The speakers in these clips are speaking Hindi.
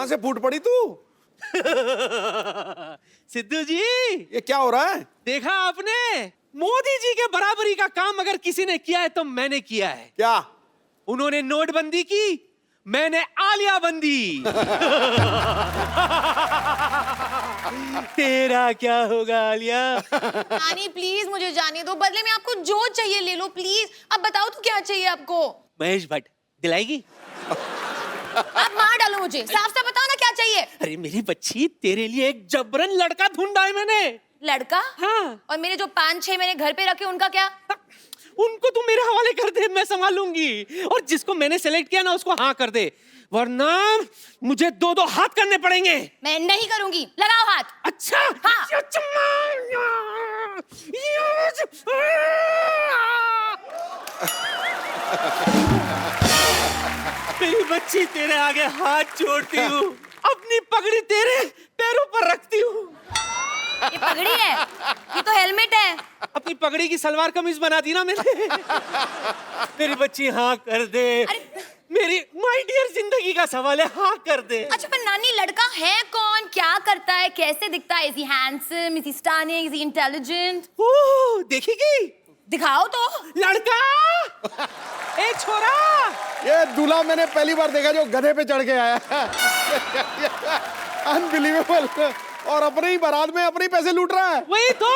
कहां से फूट पड़ी तू? सिद्धू जी, ये क्या हो रहा है? देखा आपने, मोदी जी के बराबरी का काम अगर किसी ने किया है तो मैंने किया है। क्या? उन्होंने नोटबंदी की, मैंने आलिया बंदी। तेरा क्या होगा आलिया? नानी प्लीज मुझे जाने दो, बदले में आपको जो चाहिए ले लो प्लीज। अब बताओ तो क्या चाहिए आपको? महेश भट्ट दिलाएगी? आप मार डालो मुझे, साफ साफ बताओ ना क्या चाहिए। अरे मेरी बच्ची, तेरे लिए एक जबरन लड़का ढूंढा है मैंने। लड़का? हाँ। और मेरे जो 5-6 मैंने घर पे रखे उनका क्या? उनको तू मेरे हवाले कर दे, मैं संभालूंगी। और जिसको मैंने सेलेक्ट किया ना उसको हाँ कर दे, वरना मुझे 2-2 हाथ करने पड़ेंगे। मैं नहीं करूंगी, लगाओ हाथ। अच्छा? हाँ। मेरी बच्ची, तेरे आगे हाथ जोड़ती हूँ, अपनी पगड़ी तेरे पैरों पर रखती हूँ। ये पगड़ी है, ये तो हेलमेट है। अपनी पगड़ी की सलवार कमीज बना दी ना मैंने। मेरी बच्ची हाँ कर दे। मेरी माय डियर जिंदगी का सवाल है, हाँ कर दे। अच्छा पर नानी, लड़का है कौन, क्या करता है, कैसे दिखता है? Is he handsome, is he stunning, is he intelligent? Oh, देखेगी? दिखाओ तो। लड़का, ए छोरा। ये दूल्हा मैंने पहली बार देखा जो गधे पे चढ़ के आया। अनबिलीवेबल। और अपनी ही बारात में अपने ही पैसे लूट रहा है। वही तो।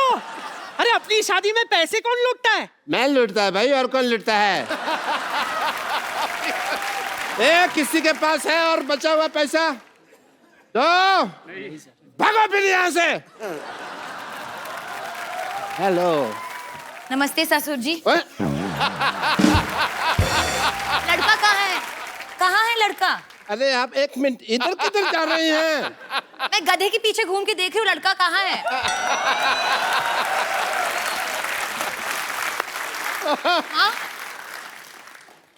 अरे अपनी शादी में पैसे कौन लूटता है? मैं लूटता है भाई, और कौन लूटता है? ए, किसी के पास है और बचा हुआ पैसा तो भागो फिर यहाँ से। हेलो। नमस्ते ससुर जी। ओए, लड़का कहाँ है? कहाँ है लड़का? अरे आप एक मिनट, इधर किधर जा रही हैं? मैं गधे के पीछे घूम के देख रही हूँ, लड़का कहाँ है? हाँ?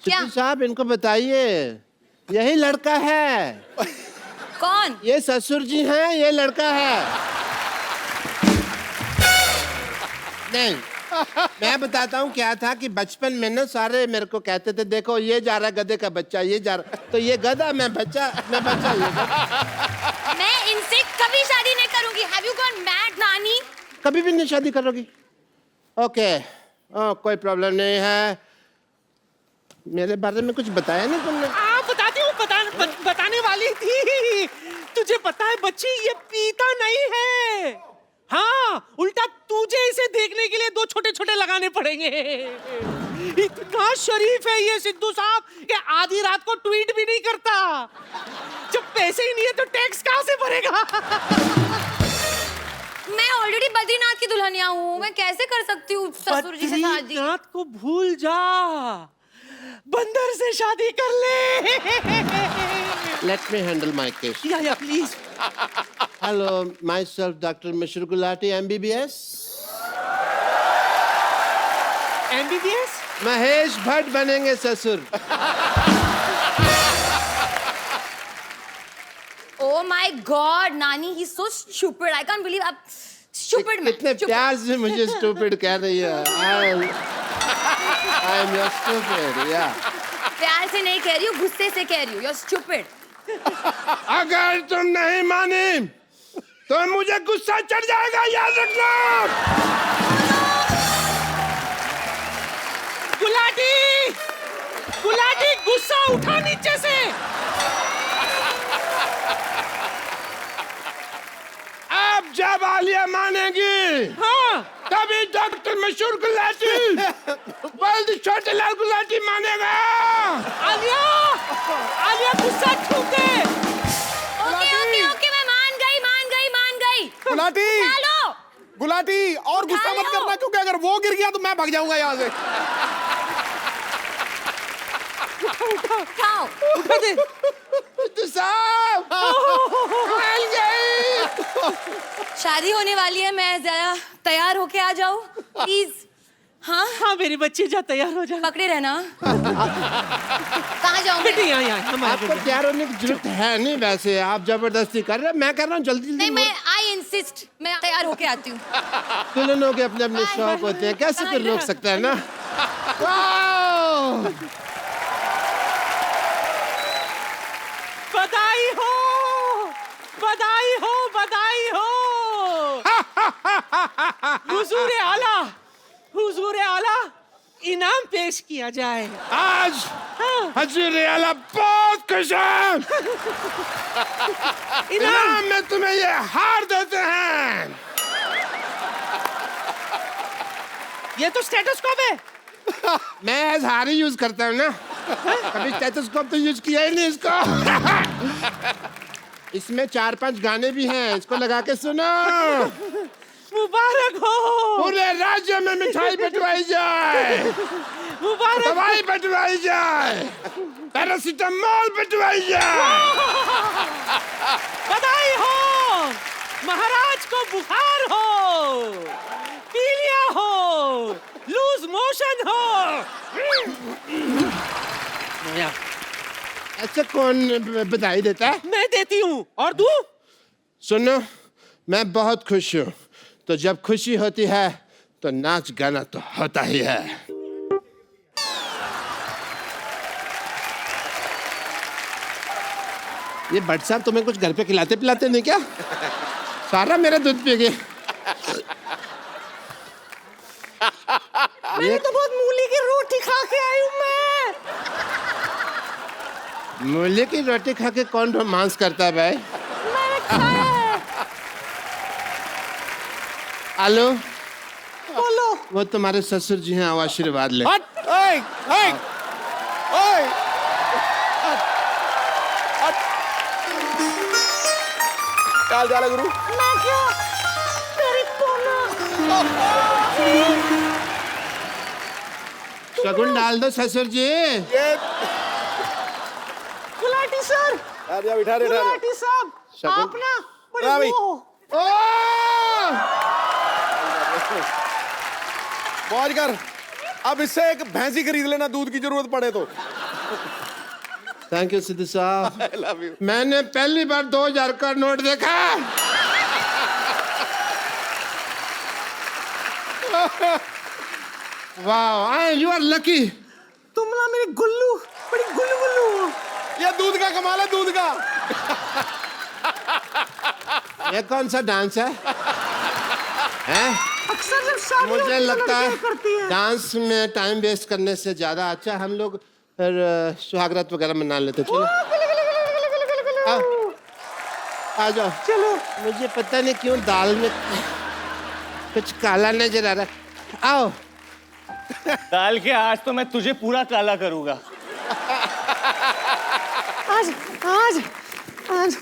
क्या? सिद्धू साहब, इनको बताइए, यही लड़का है। कौन? ये ससुर जी हैं, ये लड़का है। नहीं, मैं बताता हूँ क्या था कि बचपन में ना सारे मेरे को कहते थे, देखो ये जा रहा गधे का बच्चा, ये जा रहा, तो ये गधा, मैं बच्चा, मैं बच्चा, ये गधा। मैं इनसे कभी शादी नहीं करूंगी। Have you gone mad, नानी? कभी भी नहीं शादी करोगी? ओके, कोई प्रॉब्लम नहीं है। मेरे बारे में कुछ बताया नहीं तुमने? बताती हूँ, बताने वाली थी। तुझे पता है बच्ची, ये पीता नहीं है। हाँ, उल्टा तुझे इसे देखने के लिए 2 छोटे-छोटे लगाने पड़ेंगे। इतना शरीफ है ये सिद्धू साहब कि आधी रात को ट्वीट भी नहीं करता। जब पैसे ही नहीं है तो टैक्स कहाँ से भरेगा? मैं ऑलरेडी बद्रीनाथ की दुल्हनिया हूँ, मैं कैसे कर सकती हूँ ससुर जी से शादी? बद्रीनाथ को भूल जा, बंदर से शादी कर ले। Let me handle my case. या please. Hello, myself, Dr. Mishra Gulati, MBBS. MBBS? Mahesh Bhatt बनेंगे ससुर। Oh my God, नानी, he's so stupid. I can't believe आप stupid man. कितने प्यार से मुझे stupid कह रही है। I am your stupid, yeah. प्यार से नहीं कह रही हूँ, गुस्से से कह रही हूँ। You're stupid. अगर तुम नहीं मानी तो मुझे गुस्सा चढ़ जाएगा, याद रखना। गुलाटी, गुलाटी, गुस्सा उठा नीचे से। अब जब आलिया मानेगी, हाँ, तभी डॉक्टर मशहूर गुलाटी, वर्ल्ड छोटे लाल गुलाटी मानेगा। आलिया, आलिया गुस्सा छूट दे। ओके, मैं मान गई। गुलाटी, चलो। गुलाटी, और गुस्सा मत करना, क्योंकि अगर वो गिर गया तो मैं भाग जाऊंगा यहाँ से। उठाओ। उठा दे। तो साहब, मान गई। शादी होने वाली है, मैं जरा तैयार होके आ जाऊँ प्लीज। हाँ हाँ मेरी बच्ची, जा तैयार हो जा। पकड़े रहना। कहाँ जाऊँ? बेटी यहाँ आपको तैयार होने की जरूरत है नहीं, वैसे आप जबरदस्ती कर रहे हैं। मैं कर रहा हूँ, जल्दी नहीं, मैं आई इंसिस्ट, मैं तैयार होके आती हूँ। दुल्हनों के अपने अपने शौक होते हैं, कैसे कोई रोक सकता है ना। बधाई हो। हुजूर आला इनाम पेश किया जाए। आज हजूर आला बहुत खुश हैं। इनाम में तुम्हें ये हार देते हैं। ये तो स्टेथोस्कोप है। मैं हार ही यूज करता हूँ ना, कभी स्टेथोस्कोप तो यूज किया ही नहीं इसको। इसमें 4-5 गाने भी हैं, इसको लगा के सुनो। मुबारक हो। पूरे राज्य में मिठाई बंटवाई जाए, मुबारक दवाई बंटवाई जाए, पैरासीटामोल बंटवाई जाए। बधाई हो। महाराज को बुखार हो, पीलिया हो, लूज मोशन हो। अच्छा कौन बधाई देता है? मैं देती हूँ। और तू? सुनो, मैं बहुत खुश हूँ, तो जब खुशी होती है तो नाच गाना तो होता ही है। ये भट्ट साहब तुम्हें कुछ घर पे खिलाते पिलाते नहीं क्या? सारा मेरा दूध पी गए। मैंने तो बहुत मूली की रोटी खा के आई हूँ मैं। मूली की रोटी खा के कौन रोमांस करता है भाई? मैंने खाया है। आलो, बोलो। वो तुम्हारे ससुर जी हैं, आओ आशीर्वाद ले। हट, ओए, ओए, ओए। क्या हाल है गुरु? मैं क्यों? तेरी पोलो। शगुन डाल दो ससुर जी। ये गुलाटी सर। यार या बिठा रे गुलाटी साहब, शगुन- आप ना बड़े हाँ भाई। वो हो। ओ! मौज कर। अब इससे एक भैंसी खरीद लेना, दूध की जरूरत पड़े तो। थैंक यू सिद्धू साहब। I love you. मैंने पहली बार 2000 का नोट देखा। वाह, यू आर लकी। तुम ना मेरी गुल्लू, बड़ी गुल्लू गुल्लू हो। ये दूध का कमाल है, दूध का। ये कौन सा डांस है? हैं? अक्सर जब शादी मुझे होती है तो लगता लड़कियां है करती हैं। डांस में टाइम वेस्ट करने से ज्यादा अच्छा हम लोग फिर सुहागरात वगैरह मना लेते। चलो आ जाओ। चलो। मुझे पता नहीं क्यों दाल में कुछ काला नजर आ रहा है। आओ। डाल के आज तो मैं तुझे पूरा काला करूंगा। आज आज आज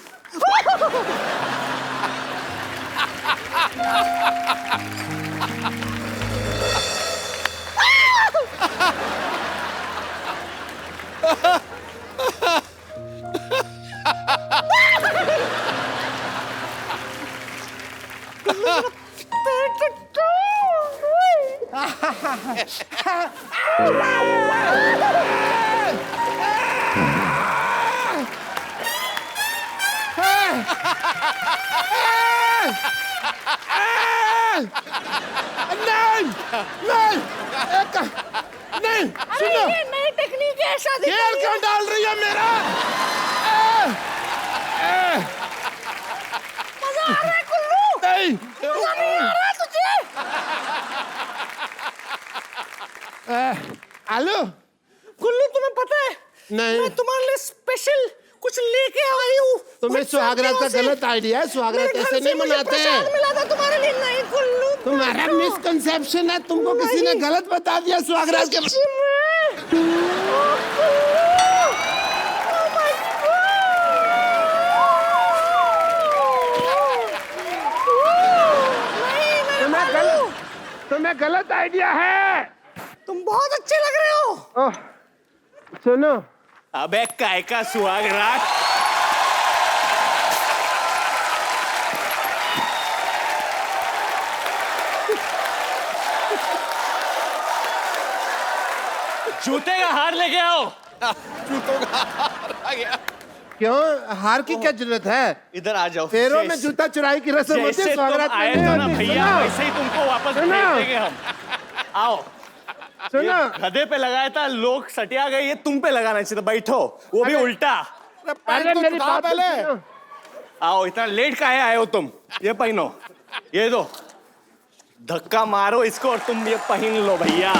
नहीं, सुनो। ये नई टेक्निक है शादी घेर क्यों डाल रही है मेरा? मजा आ रहा है कुल्लू। नहीं। मजा नहीं आ रहा है तुझे? आलू? कुल्लू तुम्हें पता है नहीं। मैं तुम्हारे लिए स्पेशल कुछ लेके आई हूँ। तुम्हें सुहागरात का गलत आइडिया है। सुहागरात ऐसे नहीं मनाते हैं। मिला था तुम्हारे लिए। नहीं कुल्लू, तुम्हारा मिसकंसेप्शन है। तुमको किसी ने गलत बता दिया सुहागरात के। सच्ची में। ओह, कुल्लू। Oh my God। नहीं, मैं मानू। तुम्हें गलत आइडिया है। तुम बहुत अच्छे लग रहे हो। ओह, सुनो। अबे काय का सुहागरात? जूते का हार लेके आओ। जूतों का हार आ गया। क्यों? हार की क्या जरूरत है? इधर आ जाओ। पैरों में जूता चुराई की रस्म होती है। जैसे तुम सुहागरात आए में थे ना नहीं होती। भैया, सुनो। वैसे ही तुमको वापस भेज सुनो। देंगे हम। आओ। सुनो। गधे पे लगाया था, लोग सटिया गए, ये तुम पे लगाना चाहिए था। बैठो, वो भी उल्टा। अरे पैंट तो मेरी उठा बात तो पहले। सुनो। आओ, इतना लेट काहे आए हो तुम? ये पहनो, ये दो। धक्का मारो इसको और तुम ये पहन लो भैया।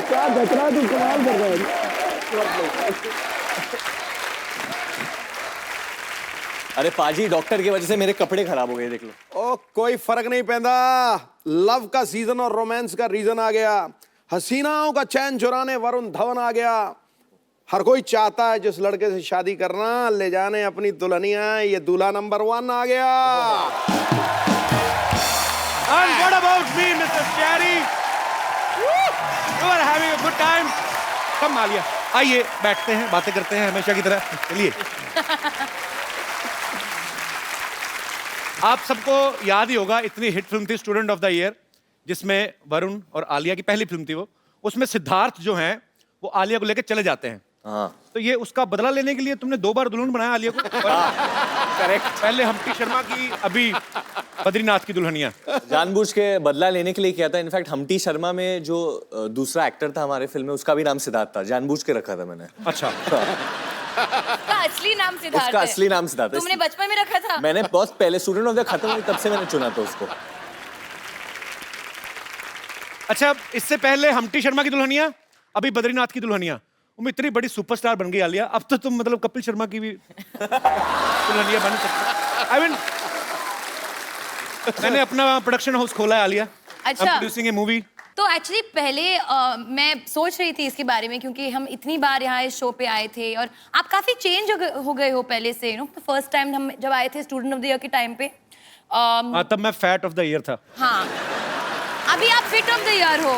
क्या घटना तू कमाल कर रहा है। अरे पाजी, डॉक्टर की वजह से मेरे कपड़े खराब हो गए, देख लो। ओ कोई फर्क नहीं पैदा, लव का सीजन और रोमांस का रीजन आ गया। हसीनाओं का चैन चुराने वरुण धवन आ गया। हर कोई चाहता है जिस लड़के से शादी करना, ले जाने अपनी दुल्हनिया, ये दूल्हा नंबर 1 आ गया। And what about me, Mr. Cherry? You are having a good time? Come Alia, आइए बैठते हैं, बातें करते हैं हमेशा की तरह। चलिए। आप सबको याद ही होगा, इतनी हिट फिल्म थी स्टूडेंट ऑफ द ईयर, जिसमें वरुण और आलिया की पहली फिल्म थी वो। उसमें सिद्धार्थ जो हैं वो आलिया को लेकर चले जाते हैं। हाँ तो ये उसका बदला लेने के लिए तुमने 2 बार दुल्हन बनाया आलिया को। करेक्ट। पहले हम्टी शर्मा की, अभी बद्रीनाथ की दुल्हनिया। जानबूझ के बदला लेने के लिए किया था। इनफैक्ट हम्टी शर्मा में जो दूसरा एक्टर था हमारे फिल्म में, उसका भी नाम सिद्धार्थ था, जानबूझ के रखा था मैंने। अच्छा। उसका असली नाम सिद्धार्थ उसका है। असली नाम सिद्धार्थ है। तुमने बचपन में रखा था? मैंने बहुत पहले स्टूडेंट ऑफ द खत्म हुई तब से मैंने चुना था उसको। अच्छा, इससे पहले हम्टी शर्मा की दुल्हनिया, अभी बद्रीनाथ की दुल्हनिया। वो इतनी बड़ी सुपरस्टार बन गई आलिया, अब तो तुम मतलब कपिल शर्मा की भी दुल्हनिया बन सकती। आई मीन, मैंने अपना प्रोडक्शन हाउस खोला है आलिया। अच्छा। प्रोड्यूसिंग ए मूवी। तो एक्चुअली पहले मैं सोच रही थी इसके बारे में, क्योंकि हम इतनी बार यहाँ इस शो पे आए थे और आप काफी चेंज हो गए हो पहले से। यू नो, फर्स्ट टाइम हम जब आए थे स्टूडेंट ऑफ द ईयर के टाइम पे, तब मैं फैट ऑफ द ईयर था। हाँ, अभी आप फिट ऑफ द ईयर हो।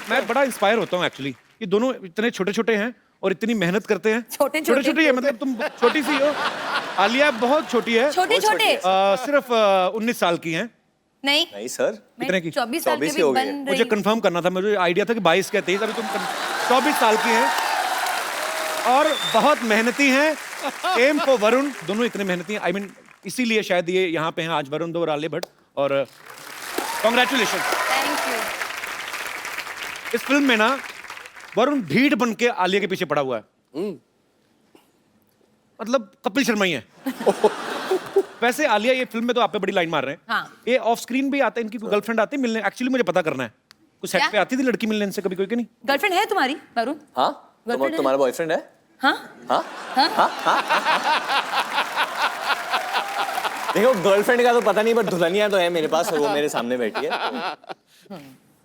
मैं बड़ा इंस्पायर होता हूँ एक्चुअली। ये दोनों इतने छोटे छोटे हैं और इतनी मेहनत करते हैं। छोटे-छोटे? छोटे है, मतलब तुम छोटी सी हो, आलिया बहुत छोटी है। छोटे छोटे सिर्फ 19 साल की हैं। नहीं सर, कितने की? 24 साल 24 की की हो गई बन है। रही। मुझे कंफर्म करना था, मुझे आइडिया था कि 22 के 23, अभी तुम 24 साल की हैं और बहुत मेहनती हैं। सेम को वरुण, दोनों इतने मेहनती हैं। आई मीन, इसीलिए शायद ये यहाँ पे हैं आज, वरुण दो और आलिया भट्ट। और कॉन्ग्रेचुलेशन। Thank you. इस फिल्म में ना वरुण भीड़ बन के आलिया के पीछे पड़ा हुआ है। मतलब कपिल शर्मा ही है। वैसे आलिया ये फिल्म में तो आप पे बड़ी लाइन मार रहे हैं। हाँ। ये ऑफ स्क्रीन भी आता है, इनकी कोई गर्लफ्रेंड आती है मिलने? एक्चुअली मुझे पता करना है, कुछ सेट क्या? पे आती थी लड़की मिलने इनसे कभी कोई कि नहीं? गर्लफ्रेंड है तुम्हारी वरुण? हाँ Girlfriend है? तुम्हारा बॉयफ्रेंड है? हाँ हाँ देखो, गर्लफ्रेंड का तो पता नहीं, बट दुल्हनिया तो है मेरे पास और वो मेरे सामने बैठी है।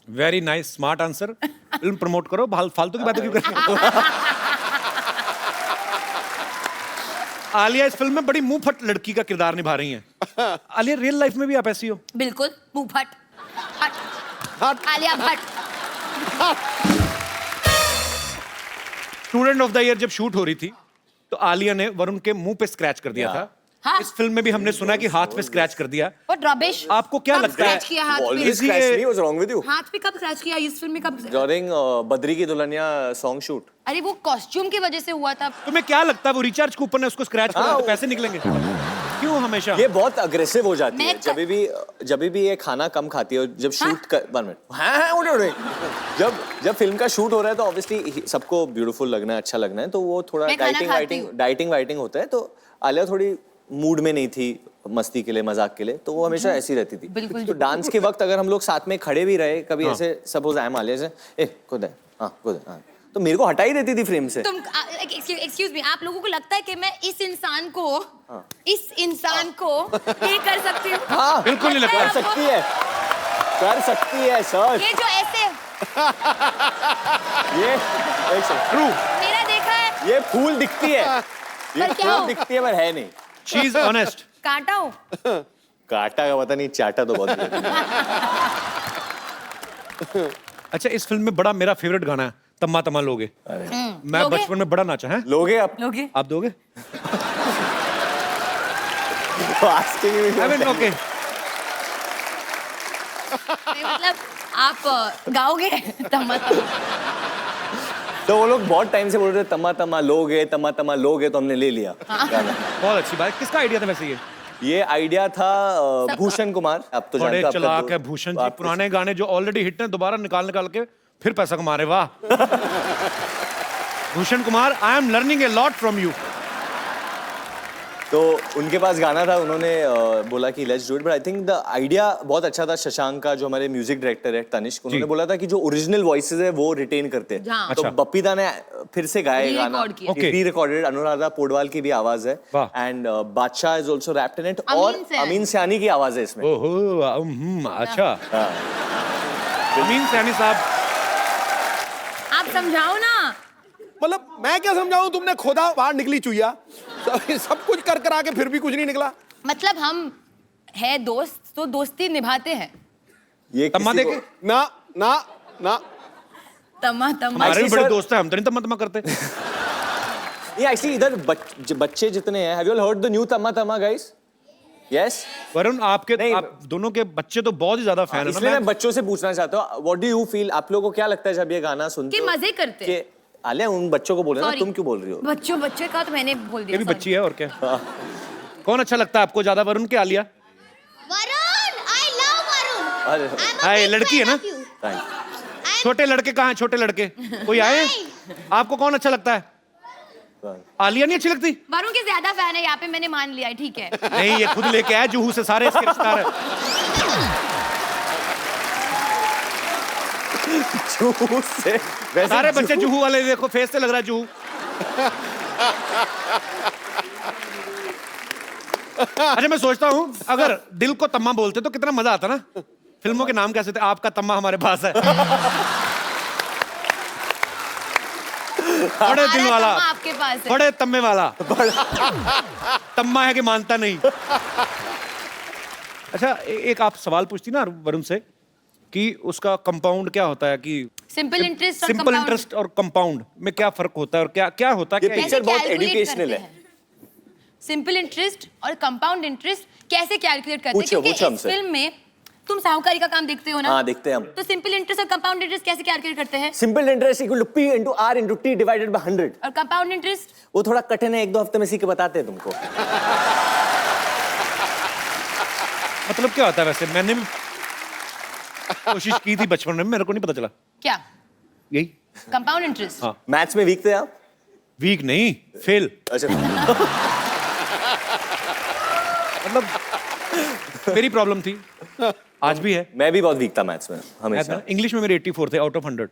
Very nice, smart answer. Film promote करो, फालतू की बातें क्यों कर रहे हो? आलिया इस फिल्म में बड़ी मुंह फट लड़की का किरदार निभा रही हैं। आलिया, रियल लाइफ में भी आप ऐसी हो? बिल्कुल, मुंह फट हट। Alia Bhatt. Student of the year जब शूट हो रही थी तो आलिया ने वरुण के मुंह पे स्क्रैच कर दिया था। हाँ। इस फिल्म में भी हमने सुना कि हाथ पे स्क्रैच कर दिया। What rubbish? आपको क्या कब लगता है? scratch किया हाथ पे? Always इसी- scratch me, what's wrong with you? हाथ पे कब स्क्रैच किया इस फिल्म में? कब? During बद्री की दुल्हनिया सॉन्ग शूट। अरे वो कॉस्ट्यूम की वजह से हुआ था। तुम्हें क्या लगता है वो रिचार्ज कूपन है, उसको स्क्रैच करो तो पैसे निकलेंगे? क्यों हमेशा? ये बहुत अग्रेसिव हो जाती है मैं जब भी ये खाना कम खाती है। जब शूट कर 1 मिनट, हाँ उठे जब फिल्म का शूट हो रहा है तो ऑब्वियसली सबको ब्यूटीफुल लगना है, अच्छा लगना है, तो वो थोड़ा मैं खाना खाती डाइटिंग वाइटिंग होता है। तो आलिया थोड़ी मूड में नहीं थी मस्ती के लिए, मजाक के लिए, तो वो हमेशा ऐसी रहती थी। बिल्कुल। तो डांस के वक्त अगर हम लोग साथ में खड़े भी रहे कभी, ऐसे सपोज आई एम आलिया से, ए खुद है, हाँ खुद है, हाँ, तो मेरे को हटा ही देती थी फ्रेम से। तुम एक्सक्यूज मी, आप लोगों को लगता है कि मैं इस इंसान को ये कर सकती हूँ? हाँ बिल्कुल नहीं लगता। कर सकती है सर। ये जो ऐसे ये एक सेकंड, ट्रू, मेरा देखा है, ये फूल दिखती है, ये पर क्या फूल हो? दिखती है पर है नहीं। She is honest. काटा हूँ। काटा का पता नहीं, चाटा तो बहुत है। अच्छा, इस फिल्म में बड़ा मेरा फेवरेट गाना है तम्मा तम्मा लोगे। मैं लोगे? बचपन में बड़ा नाचा है। लोगे आप? लोगे? आप दोगे? Asking me I mean, okay. नहीं, मतलब आप गाओगे तम्मा तम्मा? तो वो लोग बहुत टाइम से बोल रहे थे तम्मा तम्मा लोगे, तो हमने ले लिया गाना। बहुत अच्छी बात। किसका आइडिया था वैसे ये आइडिया था भूषण कुमार। आप तो बड़े जानते हो, चलाक है भूषण जी। पुराने गाने जो ऑलरेडी हिट हैं दोबारा निकाल के फिर पैसा कमा रहे। वाह Bhushan Kumar, I am learning a lot from you. तो उनके पास गाना था, उन्होंने बोला कि let's do it, but I think the idea बहुत अच्छा था शशांक का, जो हमारे म्यूजिक डायरेक्टर है तनिष्क, उन्होंने बोला था कि जो ओरिजिनल वॉइसेस है वो रिटेन करते हैं। हाँ। तो बप्पीदा ने फिर से गाया ये गाना, Re-record किया। री रिकॉर्डेड, अनुराधा पोडवाल की भी आवाज है, वाह। And Badshah is also rapped in it, Amin और सैनी। अमीन सैनी की आवाज है इसमें। ओहो अच्छा। अमीन सैनी साहब, आप समझाओ ना। मतलब मैं क्या समझाऊं, तुमने खोदा बाहर निकली चुईया, सब कुछ कर कर आके फिर भी कुछ नहीं निकला। मतलब हम है दोस्त तो दोस्ती निभाते हैं। ये तम्मा किसी को- देखे ना ना ना। तमा तमा हमारे भी Actually, बड़े sir- दोस्त हैं, हम तो नहीं तम्मा करते। ये एक्चुअली इधर बच्चे जितने हैं, have you all heard the new Tamma Tamma guys? Yes. Varun आपके नहीं, आप दोनों के बच्चे तो बहुत ही ज्यादा फैन है इसलिए ना। मैं बच्चों से पूछना चाहता हूँ, व्हाट डू यू फील, आप लोगों को क्या लगता है जब ये गाना सुनते कि हो? मजे करते हैं। कि आलिया उन बच्चों को बोल रहे हो ना, Sorry. तुम क्यों बोल रही हो? बच्चे का तो मैंने बोल ये दिया। भी sorry. बच्ची है और क्या। कौन अच्छा लगता है आपको ज्यादा, वरुण के Alia? Varun, I love Varun. अरे I'm a हाँ, ये big लड़की है fan ना? of you. thank छोटे लड़के कहाँ हैं, छोटे लड़के कोई आए? आपको कौन अच्छा लगता है? you. आलिया नहीं अच्छी लगती? वरुण के ज्यादा फैन है यहाँ पे, मैंने मान लिया है, ठीक है। नहीं, ये खुद लेके आया जुहू से, सारे इसके रिश्तेदार हैं। जुहू से वैसे सारे बच्चे जुहू वाले, देखो फेस से लग रहा है जुहू। अच्छा मैं सोचता हूँ अगर दिल को तम्मा बोलते तो कितना मजा आता ना। फिल्मों के नाम कैसे थे, आपका तम्मा हमारे पास है। बड़े दिल हमारा वाला, तम्मा आपके पास है। बड़े तम्मे वाला। तम्मा है कि मानता नहीं। अच्छा एक आप सवाल पूछती ना वरुण से कि उसका कंपाउंड क्या होता है, कि सिंपल इंटरेस्ट और सिंपल compound इंटरेस्ट और कंपाउंड में क्या फर्क होता है और क्या क्या होता है, ये क्या picture कैसे बहुत calculate educational करते है। हैं? सिंपल इंटरेस्ट और कंपाउंड इंटरेस्ट कैसे कैलकुलेट करते हैं? पूछो, क्योंकि पूछो इस हमसे। फिल्म में तुम साहूकारी का काम देखते हो ना? हाँ, देखते हैं हम। तो सिंपल इंटरेस्ट और कंपाउंड इंटरेस्ट कैसे कैलकुलेट करते हैं? Simple interest equal to P into R into T divided by 100। और कंपाउंड इंटरेस्ट? वो थोड़ा कठिन है, 1-2 हफ्ते में सीख के बताते हैं तुमको। मतलब क्या होता है वैसे? मैंने भी कोशिश की थी बचपन में, मेरे को नहीं पता चला। क्या? यही कंपाउंड इंटरेस्ट? हाँ। मैथ्स में वीक थे आप? वीक नहीं, फेल। अच्छा। मतलब मेरी प्रॉब्लम थी, आज भी है। मैं भी बहुत वीक था मैथ्स में हमेशा। इंग्लिश में मेरे 84 थे आउट ऑफ 100।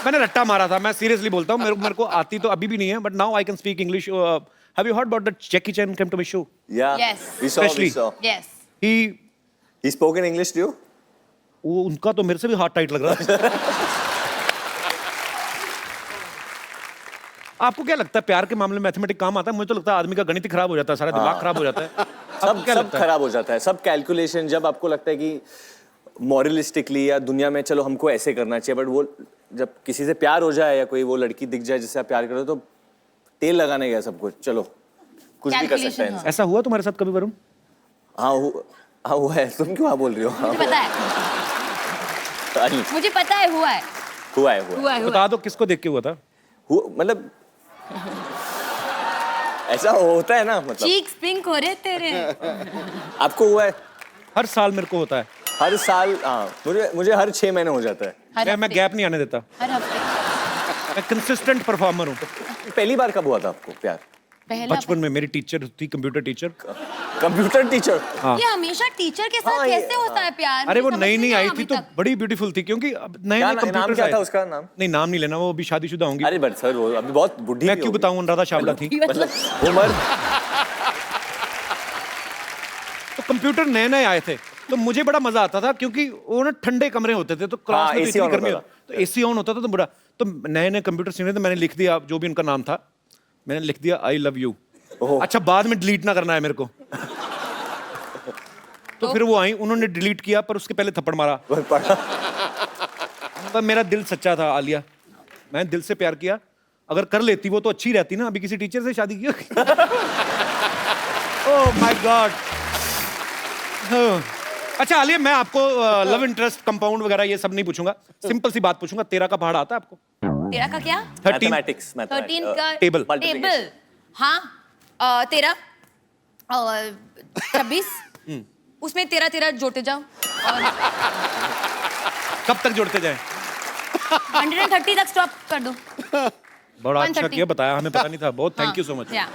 मैंने रट्टा मारा था, मैं सीरियसली बोलता हूँ, मेरे को आती तो अभी भी नहीं है, but now I can speak English. Have you heard about the Jackie Chan came to my show? Yeah. Yes. We saw, we Especially- saw. Yes. He spoke in English to you? वो उनका तो मेरे से भी हाथ टाइट लग रहा है। आपको क्या लगता है प्यार के मामले में मैथमेटिक्स काम आता है? मुझे तो लगता है आदमी का गणित ही खराब हो जाता है, सारा दिमाग खराब हो जाता है। सब क्या सब लगता है? खराब हो जाता है, सब कैलकुलेशन। जब आपको लगता है कि मॉरलिस्टिकली या दुनिया में चलो हमको ऐसे करना चाहिए, बट वो जब किसी से प्यार हो जाए या कोई वो लड़की दिख जाए जिससे आप प्यार करो, तो तेल लगाने गया सब कुछ, चलो कुछ भी कर सकते Calculation, हैं। हाँ। ऐसा हुआ तुम्हारे साथ कभी वरुण? हाँ वो है। तुम क्यों हाँ बोल रही हो? हाँ, मुझे पता है, मुझे पता है, हुआ है, हुआ है। हुआ है, हुआ बता है। दो किसको देख के हुआ था? मतलब ऐसा होता है ना, मतलब चीक्स पिंक हो रहे तेरे। आपको हुआ है? हर साल मेरे को होता है। हर साल? हाँ, मुझे हर 6 महीने हो जाता है। हर मैं हफ्ते, गैप नहीं आने देता, हर हफ्ते। मैं कंसिस्टेंट परफॉर्मर हूँ। पहली बार कब हुआ था आपको प्यार? पहला बचपन में मेरी टीचर थी, कंप्यूटर टीचर। Computer teacher? ये हमेशा टीचर के साथ हाँ, ये- कैसे होता है प्यार? अरे वो मुझे नई समझ नई नहीं आई आया थी अभी तो तक। बड़ी ब्यूटीफुल थी, क्योंकि अब नए क्या नए नाम कंप्यूटर क्या था उसका नाम? नहीं नाम नहीं लेना, वो अभी शादीशुदा होंगी। अरे बट सर, वो अभी बहुत बुढ़ी मैं भी क्यों होगी। बताऊं, अनुराधा चावला थी। मतलब उम्र। तो कंप्यूटर नए नए आए थे तो मुझे बड़ा मजा आता था, क्योंकि वो ना ठंडे कमरे होते थे, तो क्लास हाँ, में तो AC इतनी ऑन गर्मी होता तो एसी ऑन होता था, तो बड़ा तो नए नए कंप्यूटर सीखे थे। मैंने लिख दिया जो भी उनका नाम था, मैंने लिख दिया आई लव यू। अच्छा बाद में डिलीट ना करना है मेरे को। तो फिर वो आई, उन्होंने डिलीट किया, पर उसके पहले थप्पड़ मारा। पर मेरा दिल सच्चा था आलिया, मैंने दिल से प्यार किया। अगर कर लेती वो तो अच्छी रहती ना, अभी किसी टीचर से शादी की। Oh my God. अच्छा आलिया, मैं आपको लव इंटरेस्ट, कंपाउंड वगैरह ये सब नहीं पूछूंगा, सिंपल सी बात पूछूंगा। 13 का पहाड़ आता है आपको? तेरा का क्या? 13 मैथमेटिक्स 13 का टेबल। टेबल। हाँ, 13 और 26, उसमें 13 जोड़ते जाओ और कब तक जोड़ते जाएं? 130 तक स्टॉप कर दो। बड़ा अच्छा 130 किया, बताया, हमें पता नहीं था। बहुत थैंक यू सो मच। या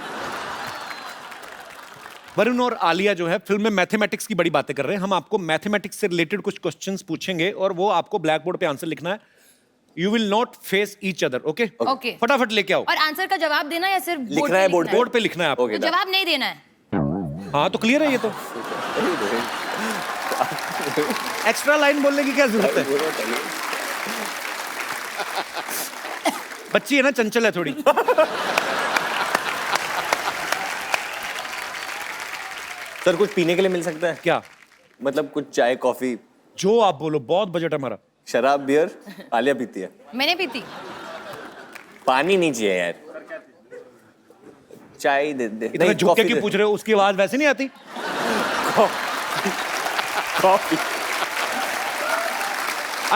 वरुण और आलिया जो है फिल्म में मैथमेटिक्स की बड़ी बातें कर रहे हैं। हम आपको मैथमेटिक्स से रिलेटेड कुछ क्वेश्चंस पूछेंगे और वो आपको ब्लैक बोर्ड पे आंसर लिखना है। You will not face each other, okay? Okay. फटाफट लेके आओ। और आंसर का जवाब देना या सिर्फ लिखना है बोर्ड बोर्ड पे लिखना है आपको। ओके, तो जवाब नहीं देना है। हाँ तो क्लियर है ये तो। एक्स्ट्रा लाइन बोलने की क्या जरूरत है? बच्ची है ना, चंचल है थोड़ी। सर कुछ पीने के लिए मिल सकता है क्या? मतलब कुछ चाय कॉफी? जो आप बोलो, बहुत बजट है हमारा। शराब बियर आलिया पीती है। मैंने पीती। पानी नहीं चाहिए यार, चाय दे दे। इतना झुक के क्यों पूछ रहे हो? उसकी आवाज वैसे नहीं आती। Coffee.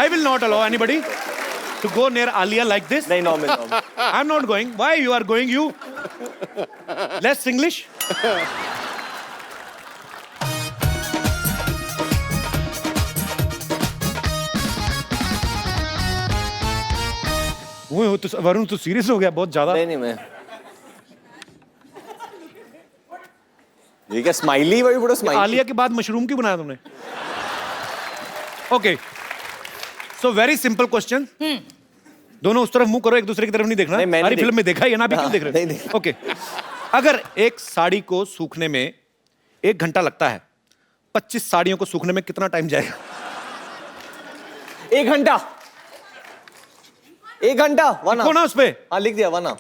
I will not allow anybody to go near Alia like this. नहीं normal. I'm not going. Why you are going? You less English. वो तो वरुण तो सीरियस हो गया बहुत ज्यादा। नहीं मैं ये क्या स्माइली? वही बड़ा स्माइली। आलिया के बाद मशरूम क्यों बनाया तुमने? Okay, so very simple question. दोनों उस तरफ मुंह करो, एक दूसरे की तरफ नहीं देखना। नहीं, मैंने हमारी फिल्म में देखा है ना, अभी क्यों देख रहे नहीं। हो? ओके, अगर एक साड़ी को सूखने में 1 घंटा लगता है, 25 साड़ियों को सूखने में कितना टाइम जाएगा? 1 घंटा। 1 घंटा। वना लिखो ना उस पे। हाँ लिख दिया वना।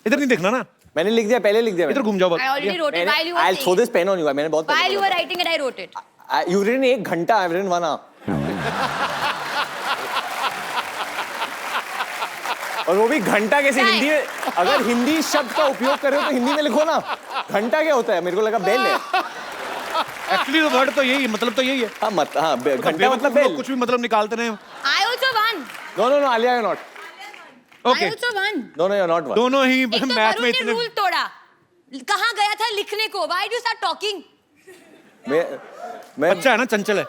इधर नहीं देखना ना, मैंने लिख दिया, पहले लिख दिया। इधर घूम जाओ बस। I already wrote it while you were I'll throw saying this pen on you. मैंने बहुत it. While you were writing it, I wrote it. You written 1 घंटा, I've written वना। और वो भी घंटा कैसे? Time. हिंदी में अगर हिंदी शब्द का उपयोग कर रहे हो तो हिंदी में लिखो ना। घंटा क्या होता है? मेरे को लगा बेल है। एक्चुअली वर्ड तो यही है, मतलब तो यही है। हाँ मत हाँ घंटा मतलब लोग बेल। कुछ भी मतलब निकालते रहे। I also won. No Alia you not. I okay, also won. No you not won. दोनों ही एक तो मैथ वरुण में ने इतने। रूल तोड़ा। कहाँ गया था लिखने को? Why do you start talking? मैं बच्चा है ना, चंचल है।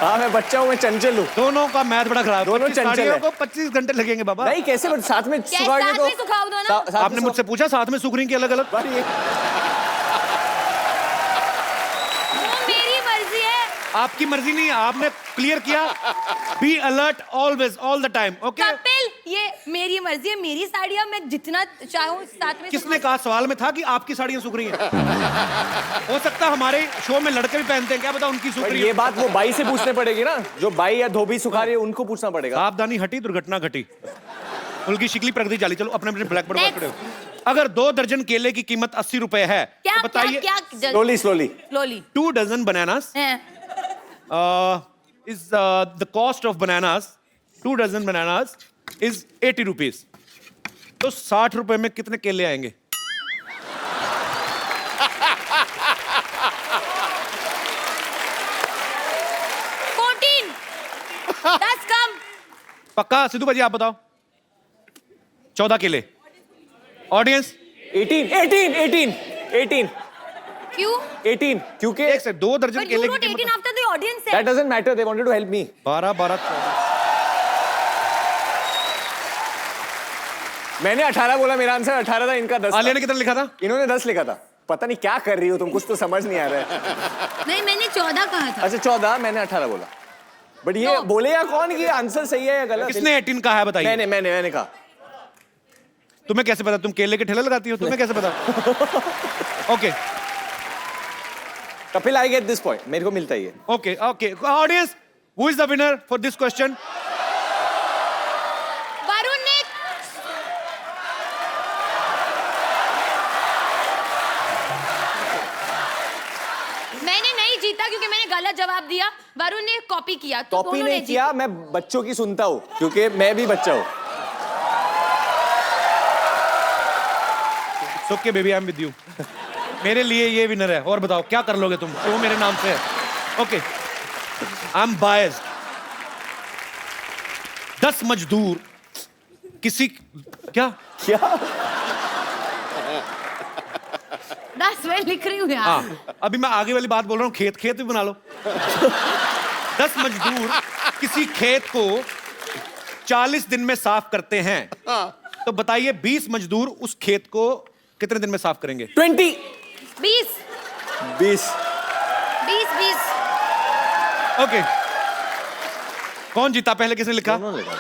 हाँ मैं बच्चा हूँ, मैं चंचल हूँ। दोनों का मैथ बड़ा खराब। दोनों 25 चंचल साड़ियों है। को 25 घंटे लगेंगे बाबा। नहीं कैसे बट साथ में क्या सुखाओगे साथ तो में सुखाओ दो ना? साथ में आपने मुझसे पूछा साथ में सूख रही कि अलग अलग? वो मेरी मर्जी है। आपकी मर्जी नहीं है, आपने क्लियर किया। Be alert always, all the time, okay? Kapil, ये मेरी मर्जी है, मेरी साड़ियाँ मैं जितना चाहूँ साथ में। किसने कहा? सवाल में था कि आपकी साड़ियां सूख रही हैं। हो सकता है हमारे शो में लड़के भी पहनते हैं, क्या पता उनकी सूख पर रही ये है। बात वो बाई से पूछने पड़ेगी ना, जो बाई या धोबी सुखा रही है उनको पूछना पड़ेगा। सावधानी हटी, दुर्घटना घटी। उनकी शिकली प्रगति चाली। चलो अपने अपने ब्लैक बोर्ड पर Next. खड़े हो। अगर 2 दर्जन केले की कीमत 80 रुपए है, क्या तो बताइए। क्या slowly slowly. Slowly 2 dozen bananas is the cost of bananas, 2 dozen bananas is 80 rupees. तो 60 रुपए में कितने केले आएंगे? दस कम। पक्का? सिद्धू भाजी आप बताओ। 14 केले। ऑडियंस 18 क्यों? 18 क्योंकि एक से 2 दर्जन But you केले wrote की 18 कीमत after the audience that said. doesn't matter, they wanted to help me। 12 14 मैंने 18 बोला, मेरा आंसर 18 था, इनका 10 आलिया था। ने कितना लिखा था? इन्होंने 10 लिखा था। पता नहीं क्या कर रही हो तुम, कुछ तो समझ नहीं आ रहा है। नहीं, मैंने 14 कहा था। अच्छा 14, मैंने 18 बोला। बट ये No. बोले या कौन कि ये आंसर सही है या गलत? किसने 18 कहा है बताइए? मैंने कहा। तुम्हें कैसे पता? तुम केले के ठेले लगाती हो, तुम्हें कैसे पता? Okay Kapil I get this point, मेरे को मिलता ही है। Okay okay audience, who is the winner for this question? Varun ने। मैंने नहीं जीता क्योंकि मैंने गलत जवाब दिया। वरुण ने कॉपी किया, तो कॉपी दोनों ने नहीं किया, मैं बच्चों की सुनता हूँ क्योंकि मैं भी बच्चा हूँ। Okay baby, I am with you. मेरे लिए ये विनर है। और बताओ क्या कर लोगे तुम? शो मेरे नाम से है। Okay, I am biased. 10 मजदूर किसी क्या 10 मैं लिख रही हूँ यार। हाँ, अभी मैं आगे वाली बात बोल रहा हूँ। खेत भी बना लो। 10 मजदूर किसी खेत को 40 दिन में साफ करते हैं, तो बताइए 20 मजदूर उस खेत को कितने दिन में साफ करेंगे? 20 20 20 20 20 ओके, कौन जीता? पहले किसने लिखा? दोनों लिखा।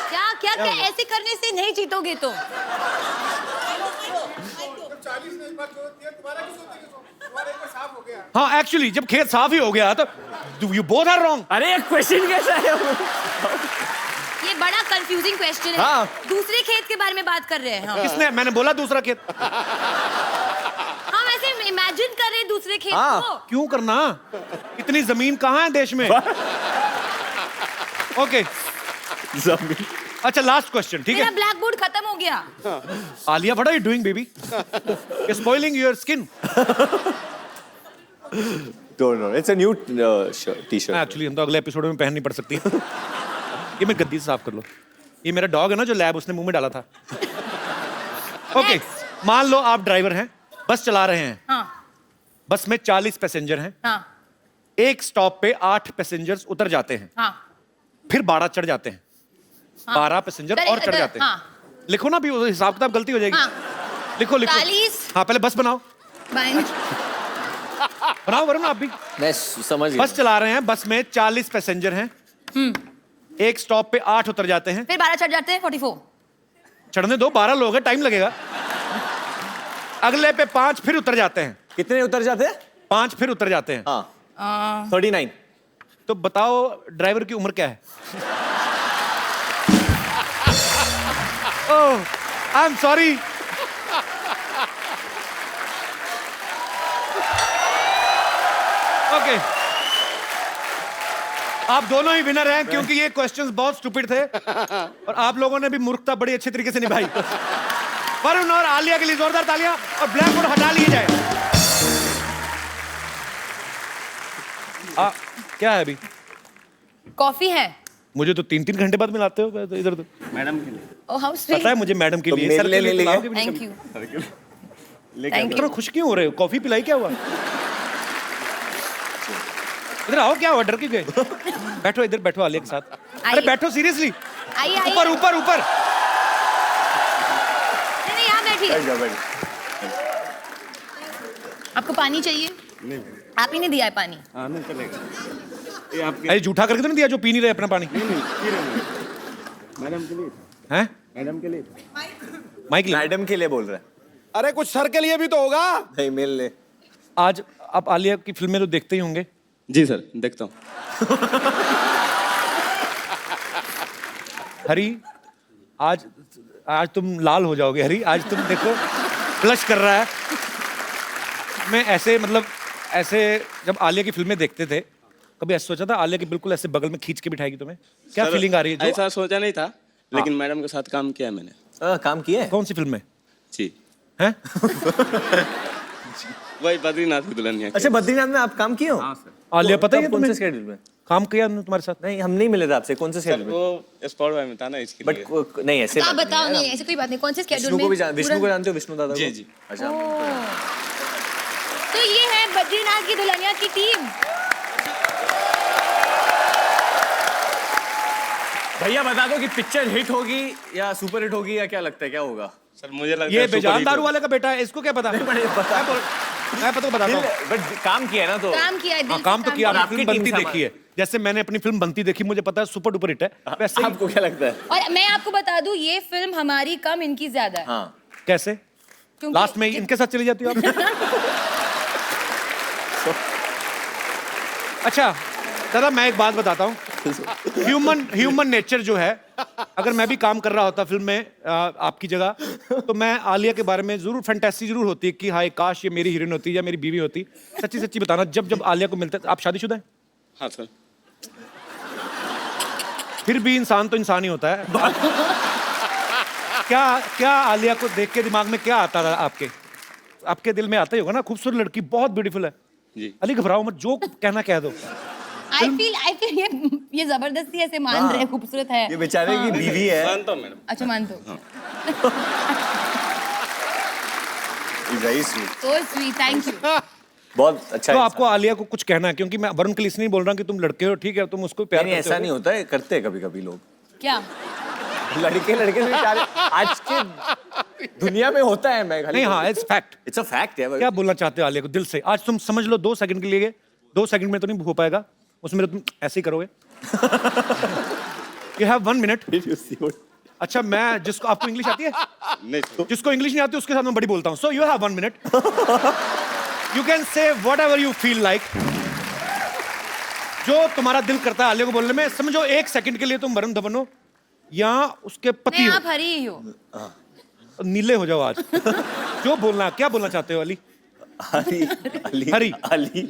क्या क्या क्या ऐसे करने से नहीं जीतोगे तो? हाँ, एक्चुअली जब खेत साफ ही हो गया तो यू बोथ आर रॉन्ग। अरे एक क्वेश्चन कैसा है वो? ये बड़ा कंफ्यूजिंग क्वेश्चन है। हाँ। दूसरे खेत के बारे में बात कर रहे हैं हम। किसने? मैंने बोला दूसरा खेत। हम ऐसे इमेजिन कर रहे हैं दूसरे खेत हाँ। को। क्यों करना? इतनी जमीन कहाँ है देश में? ओके, जमीन। अच्छा लास्ट क्वेश्चन, ठीक मेरा है? ब्लैक बोर्ड खत्म हो गया। Alia, what are you doing baby? You spoiling your skin. Don't know. It's a new t-shirt. Actually हम तो अगले एपिसोड में पहननी पड़ सकती है। ये मैं गद्दी से साफ कर लो। ये मेरा डॉग है ना जो लैब उसने मुंह में डाला था। ओके, मान लो आप ड्राइवर हैं, बस चला रहे हैं। हाँ बस में 40 पैसेंजर हैं। हाँ एक स्टॉप पे 8 पैसेंजर्स उतर जाते हैं, हाँ फिर 12 चढ़ जाते हैं। 12 पैसेंजर और चढ़ जाते हैं। हाँ लिखो ना, भी हिसाब किताब गलती हो जाएगी। हाँ। लिखो लिखो। 40 हाँ, पहले बस बनाओ। बनाओ वरुण, आप भी। मैं समझ गया। बस चला रहे हैं, बस में 40 पैसेंजर हैं। एक स्टॉप पे 8 उतर जाते हैं। फिर 12 चढ़ जाते हैं। 44 चढ़ने दो, 12 लोग हैं, टाइम लगेगा। अगले पे 5 फिर उतर जाते हैं। कितने उतर जाते हैं? 5 फिर उतर जाते हैं। हाँ। 39। तो बताओ ड्राइवर की उम्र क्या है? ओह, आई एम सॉरी। ओके, आप दोनों ही विनर हैं क्योंकि ये क्वेश्चंस बहुत स्टूपिड थे और आप लोगों ने भी मूर्खता बड़ी अच्छे तरीके से निभाई। वरुण और आलिया के लिए जोरदार तालियां, और ब्लैक बोर्ड हटा लिए जाए। क्या है अभी? कॉफी है। मुझे तो 3-3 घंटे बाद मिलाते हो तो इधर तो। Oh how sweet. पता है मुझे मैडम के तो लिए। मेरे सर लिए के ले लिए लिया। थैंक यू थैंक इतना यू। खुश क्यों हो रहे हो? कॉफी पिलाई, क्या हुआ? इधर आओ, क्या हुआ? डर क्यों गए? बैठो इधर, बैठो आलिया के साथ। अरे आइए। बैठो, सीरियसली। आइए आइए। ऊपर ऊपर ऊपर। नहीं यहाँ बैठिए। बैठ जाओ, बैठ जाओ। आपको पानी चाहिए? नहीं, आप ही ने दिया है पानी। अरे झूठा करके तो नहीं दिया जो पी नहीं रहे अपना पानी? मैडम के लिए। हैं? मैडम के लिए। माइक ले। मैडम के लिए बोल रहा है। अरे कुछ सर के लिए भी तो होगा। नहीं, मिल ले। आज आप आलिया की फिल्में तो देखते ही होंगे। जी सर, देखता हूँ। हरी, आज आज तुम लाल हो जाओगे हरी। आज तुम देखो फ्लश कर रहा है। मैं ऐसे, मतलब ऐसे जब आलिया की फिल्में देखते थे, कभी ऐसा सोचा था आलिया के बिल्कुल ऐसे बगल में खींच के बिठाएगी तुम्हें? क्या सर, फीलिंग आ रही है? जो ऐसा सोचा नहीं था, लेकिन मैडम के साथ काम किया मैंने। काम किया है? कौन सी फिल्म में जी। हैं? वही बद्रीनाथ की दुल्हनिया। अच्छा, बद्रीनाथ में आप काम किए हो? हाँ सर। आलिया पता ही है कौन से तुम्हें? स्केड्यूल में? काम किया हमने तुम्हारे साथ। नहीं, हम नहीं मिले थे आपसे। कौन से सर स्केड्यूल में? वो स्पॉट बाय में था ना, इसके लिए। बट नहीं, ऐसे आप बात बताओ। नहीं है। नहीं ऐसे कोई बात नहीं। कौन से स्केड्यूल विष्णु में? को भी विष्णु को जानते हो? विष्णु दादा को? जी, जी। अच्छा। तो ये है बद्रीनाथ की दुल्हनिया की टीम। भैया बता दो कि पिक्चर हिट होगी या सुपर हिट होगी, या क्या लगता है क्या होगा? सर मुझे लगता ये है बेजान दारू वाले का बेटा है, इसको क्या पता? मैं बताता हूँ। बट काम किया है ना, तो काम किया है दिल हाँ, से काम तो किया। और आपने आपकी फिल्म टीम बनती सामान- देखी है, जैसे मैंने अपनी फिल्म बनती देखी, मुझे पता है सुपर डुपर हिट है। वैसे ही- आपको क्या लगता है? और मैं आपको बता दूं, ये फिल्म हमारी कम, इनकी ज्यादा है। हाँ। कैसे? क्योंकि- लास्ट में इनके साथ चली जाती हो आप? अच्छा दादा, मैं एक बात बताता हूँ। ह्यूमन नेचर जो है, अगर मैं भी काम कर रहा होता फिल्म में आपकी जगह, तो मैं आलिया के बारे में जरूर फैंटेसी जरूर होती कि हाय काश ये मेरी हीरोइन होती या मेरी बीवी होती। सच्ची सच्ची बताना, जब जब आलिया को मिलता। आप शादीशुदा हैं? हाँ सर। फिर भी इंसान तो इंसान ही होता है। क्या क्या आलिया को देख के दिमाग में क्या आता था आपके दिल में आता ही होगा ना, खूबसूरत लड़की, बहुत ब्यूटीफुल है। जी। अली घबराओ मत, जो कहना कह दो। आई फील ये जबरदस्ती ऐसे मान रहे हैं, खूबसूरत है। ये बेचारे की बीवी है। मानता हूँ मैडम। अच्छा मानते हो? Very sweet. So sweet, thank you. बहुत अच्छा तो है आपको आलिया को कुछ कहना है, क्योंकि मैं वरुण के लिए इसलिए नहीं बोल रहा कि तुम लड़के हो, ठीक है, तुम उसको प्यार नहीं, करते ऐसा हो। नहीं होता है, करते हैं कभी कभी लोग, क्या? लड़के लड़के से प्यार आज के दुनिया में होता है। मैं नहीं, हाँ, it's fact. It's a fact है। क्या बोलना चाहते हो आलिया को दिल से? आज तुम समझ लो 2 सेकंड के लिए, 2 सेकंड में तो नहीं हो पाएगा, उसमें तो तुम ऐसे ही करोगे। You have 1 minute. अच्छा, मैं जिसको, आपको इंग्लिश आती है? नहीं जिसको इंग्लिश नहीं आती उसके साथ मैं बड़ी बोलता हूँ। So you have 1 minute, you can say what ever you feel like, जो तुम्हारा दिल करता है आलिया को बोलने में। समझो 1 सेकंड के लिए तुम वरुण धवन हो या उसके पति नहीं, हो, आप हरी ही हो। नीले हो जाओ आज। जो बोलना, क्या बोलना चाहते हो अली? अली अली हरी। अली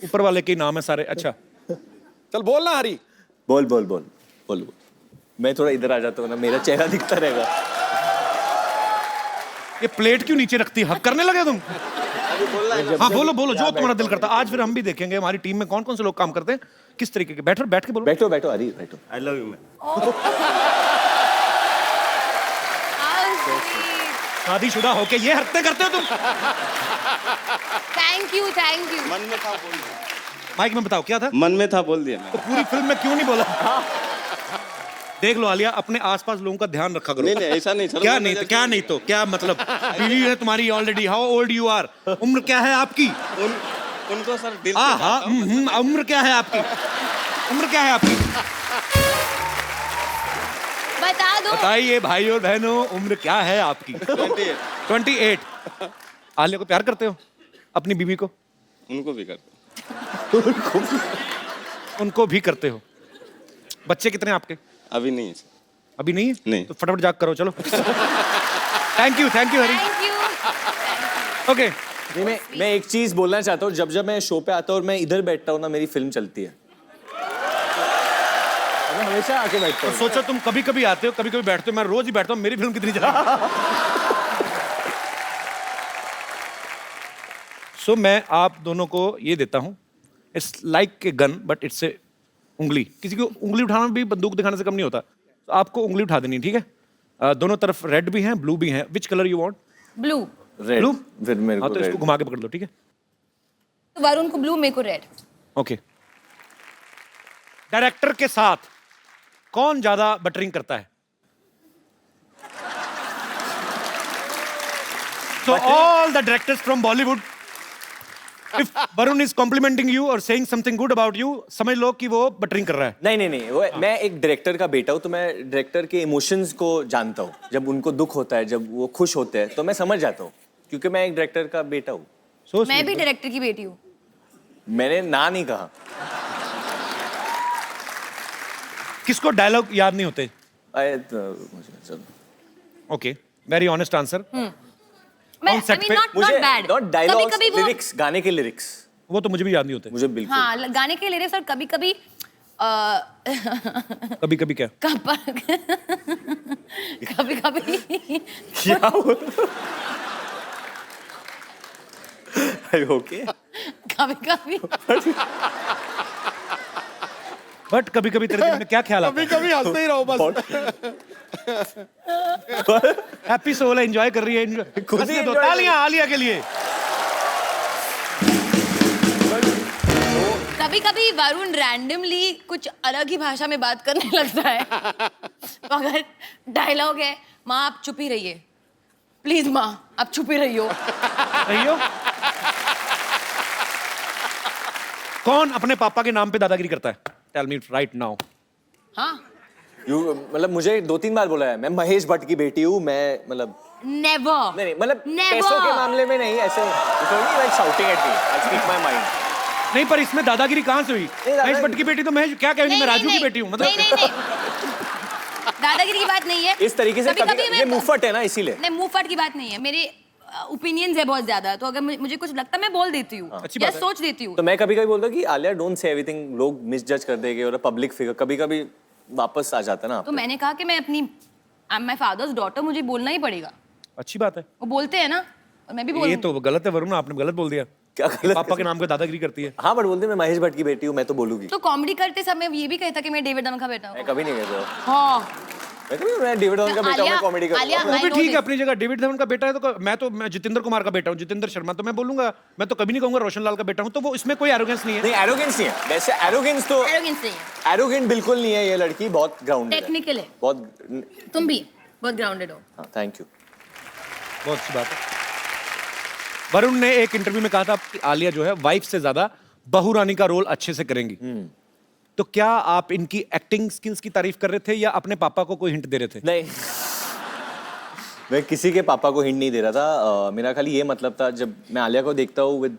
ऊपर वाले के नाम है सारे। अच्छा, चल बोलना हरी। बोल बोल बोल बोल बोल। मैं थोड़ा इधर आ जाता हूँ ना, मेरा चेहरा दिखता रहेगा। ये प्लेट क्यों नीचे रखती है? हक करने लगे तुम? हाँ, बोलो बोलो, जो तुम्हारा दिल करता है। आज फिर हम भी देखेंगे हमारी टीम में कौन कौन से लोग काम करते हैं, किस तरीके के। बैठ के बोलो। बैठो बैठो हरी बैठो। I love you ma'am. शादीशुदा होके ये हरकतें करते हो तुम? Thank you, thank you. मन में था बोल दिया। माइक में बताओ क्या था? मन में था बोल दिया तो पूरी फिल्म में क्यों नहीं बोला? देख लो आलिया, अपने आसपास लोगों का ध्यान रखा करो। नहीं नहीं ऐसा नहीं सर। क्या नहीं तो क्या नहीं तो क्या मतलब? बीवी है तुम्हारी already. How old you are? उम्र क्या है आपकी? उनको सर दिल हाँ हाँ, उम्र क्या है आपकी? उम्र क्या है आपकी? बता दो। बताइए भाई और बहनों, उम्र क्या है आपकी? 28। आलिया को प्यार करते हो? अपनी बीवी को? उनको भी करते उनको भी करते हो? बच्चे कितने आपके? अभी नहीं है सर। अभी नहीं है? नहीं। तो फटाफट जाग करो, चलो। Thank you Hari. Thank you. Okay, नहीं, मैं एक चीज बोलना चाहता हूँ। जब मैं शो पे आता हूँ और मैं इधर बैठता हूँ ना, मेरी फिल्म चलती है। मैं हमेशा आके बैठता हूँ। सोचो तुम कभी कभी आते हो, कभी कभी बैठते हो, मैं रोज ही बैठता हूँ, मेरी फिल्म कितनी चली। सो मैं आप दोनों को ये देता हूँ, it's like a gun but it's a उंगली। किसी को उंगली उठाना भी बंदूक दिखाने से कम नहीं होता। तो आपको उंगली उठा देनी है, ठीक है? दोनों तरफ रेड भी हैं, ब्लू भी हैं। Which colour you want? Blue. Red. Blue? फिर मेरे हाँ, को तो इसको रेड। घुमा के पकड़ लो, ठीक है? तो वरुण को ब्लू, मेरे को रेड। ओके। डायरेक्टर के साथ कौन ज्यादा बटरिंग करता है? So all the directors from Bollywood, if Varun is complimenting you or saying something good about you, समझ लो कि वो बटरिंग कर रहा है। नहीं वो मैं एक डायरेक्टर का बेटा हूँ, तो मैं डायरेक्टर के इमोशंस को जानता हूँ। जब उनको दुख होता है, जब वो खुश होते हैं, तो मैं समझ जाता हूँ, क्योंकि मैं एक डायरेक्टर का बेटा हूँ। So मैं sweet. भी डायरेक्टर की बेटी हूँ। मैंने ना नहीं कहा। किसको डायलॉग याद नहीं होते? चलो। Okay, very honest answer. मैं On set पे नॉट मुझे बैड। नॉट डायलॉग्स, कभी वो लिरिक्स, गाने के लिरिक्स वो तो मुझे भी याद नहीं होते। मुझे बिल्कुल। हाँ, गाने के लिरिक्स और कभी कभी कभी कभी क्या? कभी कभी क्या ओके। कभी कभी बट कभी कभी तेरे दिल में क्या ख्याल आता है? कभी हंसते ही रहो बस। हैप्पी सोल है, एंजॉय कर रही है। खुद ही हंसने दो, enjoy कर तालियां आलिया के लिए। कभी कभी वरुण रैंडमली कुछ अलग ही भाषा में बात करने लगता है। तो अगर डायलॉग है, माँ आप चुप ही रहिए, प्लीज माँ आप चुप ही रहियो। रहियो। कौन अपने पापा के नाम पे दादागिरी करता है? Tell me right now. हाँ, मतलब मुझे 2-3 बार बोला है, मैं महेश भट्ट की बेटी हूँ, मैं मतलब नेवर। नहीं मतलब Never. पैसों के मामले में नहीं, ऐसे like shouting at me, I speak my mind. नहीं, पर इसमें दादागिरी कहाँ से हुई? महेश भट्ट की बेटी तो महेश, क्या कहेंगे, मैं राजू की बेटी हूँ, मतलब नहीं। दादागिरी की बात नहीं है। इस तरीके से कभी ये मुंहफट है ना, इसीलिए। नहीं, मुंहफट की बात नहीं है। मेरे ओपिनियंस है बहुत ज्यादा, तो अगर मुझे कुछ लगता है मैं बोल देती हूँ अच्छी या बात है। सोच देती हूँ। तो मैं कभी कभी बोलता हूँ कि आलिया डोंट से एवरीथिंग, लोग मिसजज कर देंगे, और पब्लिक फिगर कभी कभी वापस आ जाता है ना। तो मैंने कहा कि मैं अपनी I am my father's daughter, मुझे बोलना ही पड़ेगा। अच्छी बात है। वो बोलते हैं ना, और मैं भी ये बोलूँ। तो गलत है वरुण, आपने गलत बोल दिया। क्या गलत? पापा के नाम पे दादागिरी करती है। हाँ, बट बोलते मैं महेश भट्ट की बेटी हूँ, मैं तो बोलूंगी। तो कॉमेडी करते समय ये भी कहता कि मैं डेविड धवन का बेटा हूँ। मैं कभी नहीं कहता। हाँ, मैं डेविड धवन का बेटा हूं, मैं कॉमेडी आलिया, करूंगा। वो भी I know ठीक है, this. अपनी जगह डेविड धवन का बेटा है तो मैं जितेंद्र कुमार का बेटा हूँ, जितेंद्र शर्मा, तो मैं बोलूंगा, मैं तो कभी नहीं कहूंगा रोशन लाल का बेटा हूँ, तो वो इसमें कोई एरोगेंस नहीं है। नहीं एरोगेंस नहीं है, वैसे एरोगेंस तो Arrogance नहीं है, एरोगेंट बिल्कुल नहीं है ये लड़की, बहुत ग्राउंडेड है, टेक्निकल है, बहुत। तुम भी बहुत ग्राउंडेड हो। हाँ थैंक यू। बहुत अच्छी बात है। वरुण ने एक इंटरव्यू में कहा था कि आलिया जो है वाइफ से ज्यादा बहू रानी का रोल अच्छे से करेंगी। तो क्या आप इनकी एक्टिंग स्किल्स की तारीफ कर रहे थे या अपने पापा को कोई हिंट दे रहे थे? नहीं मैं किसी के पापा को हिंट नहीं दे रहा था। मेरा खाली ये मतलब था, जब मैं आलिया को देखता हूँ विद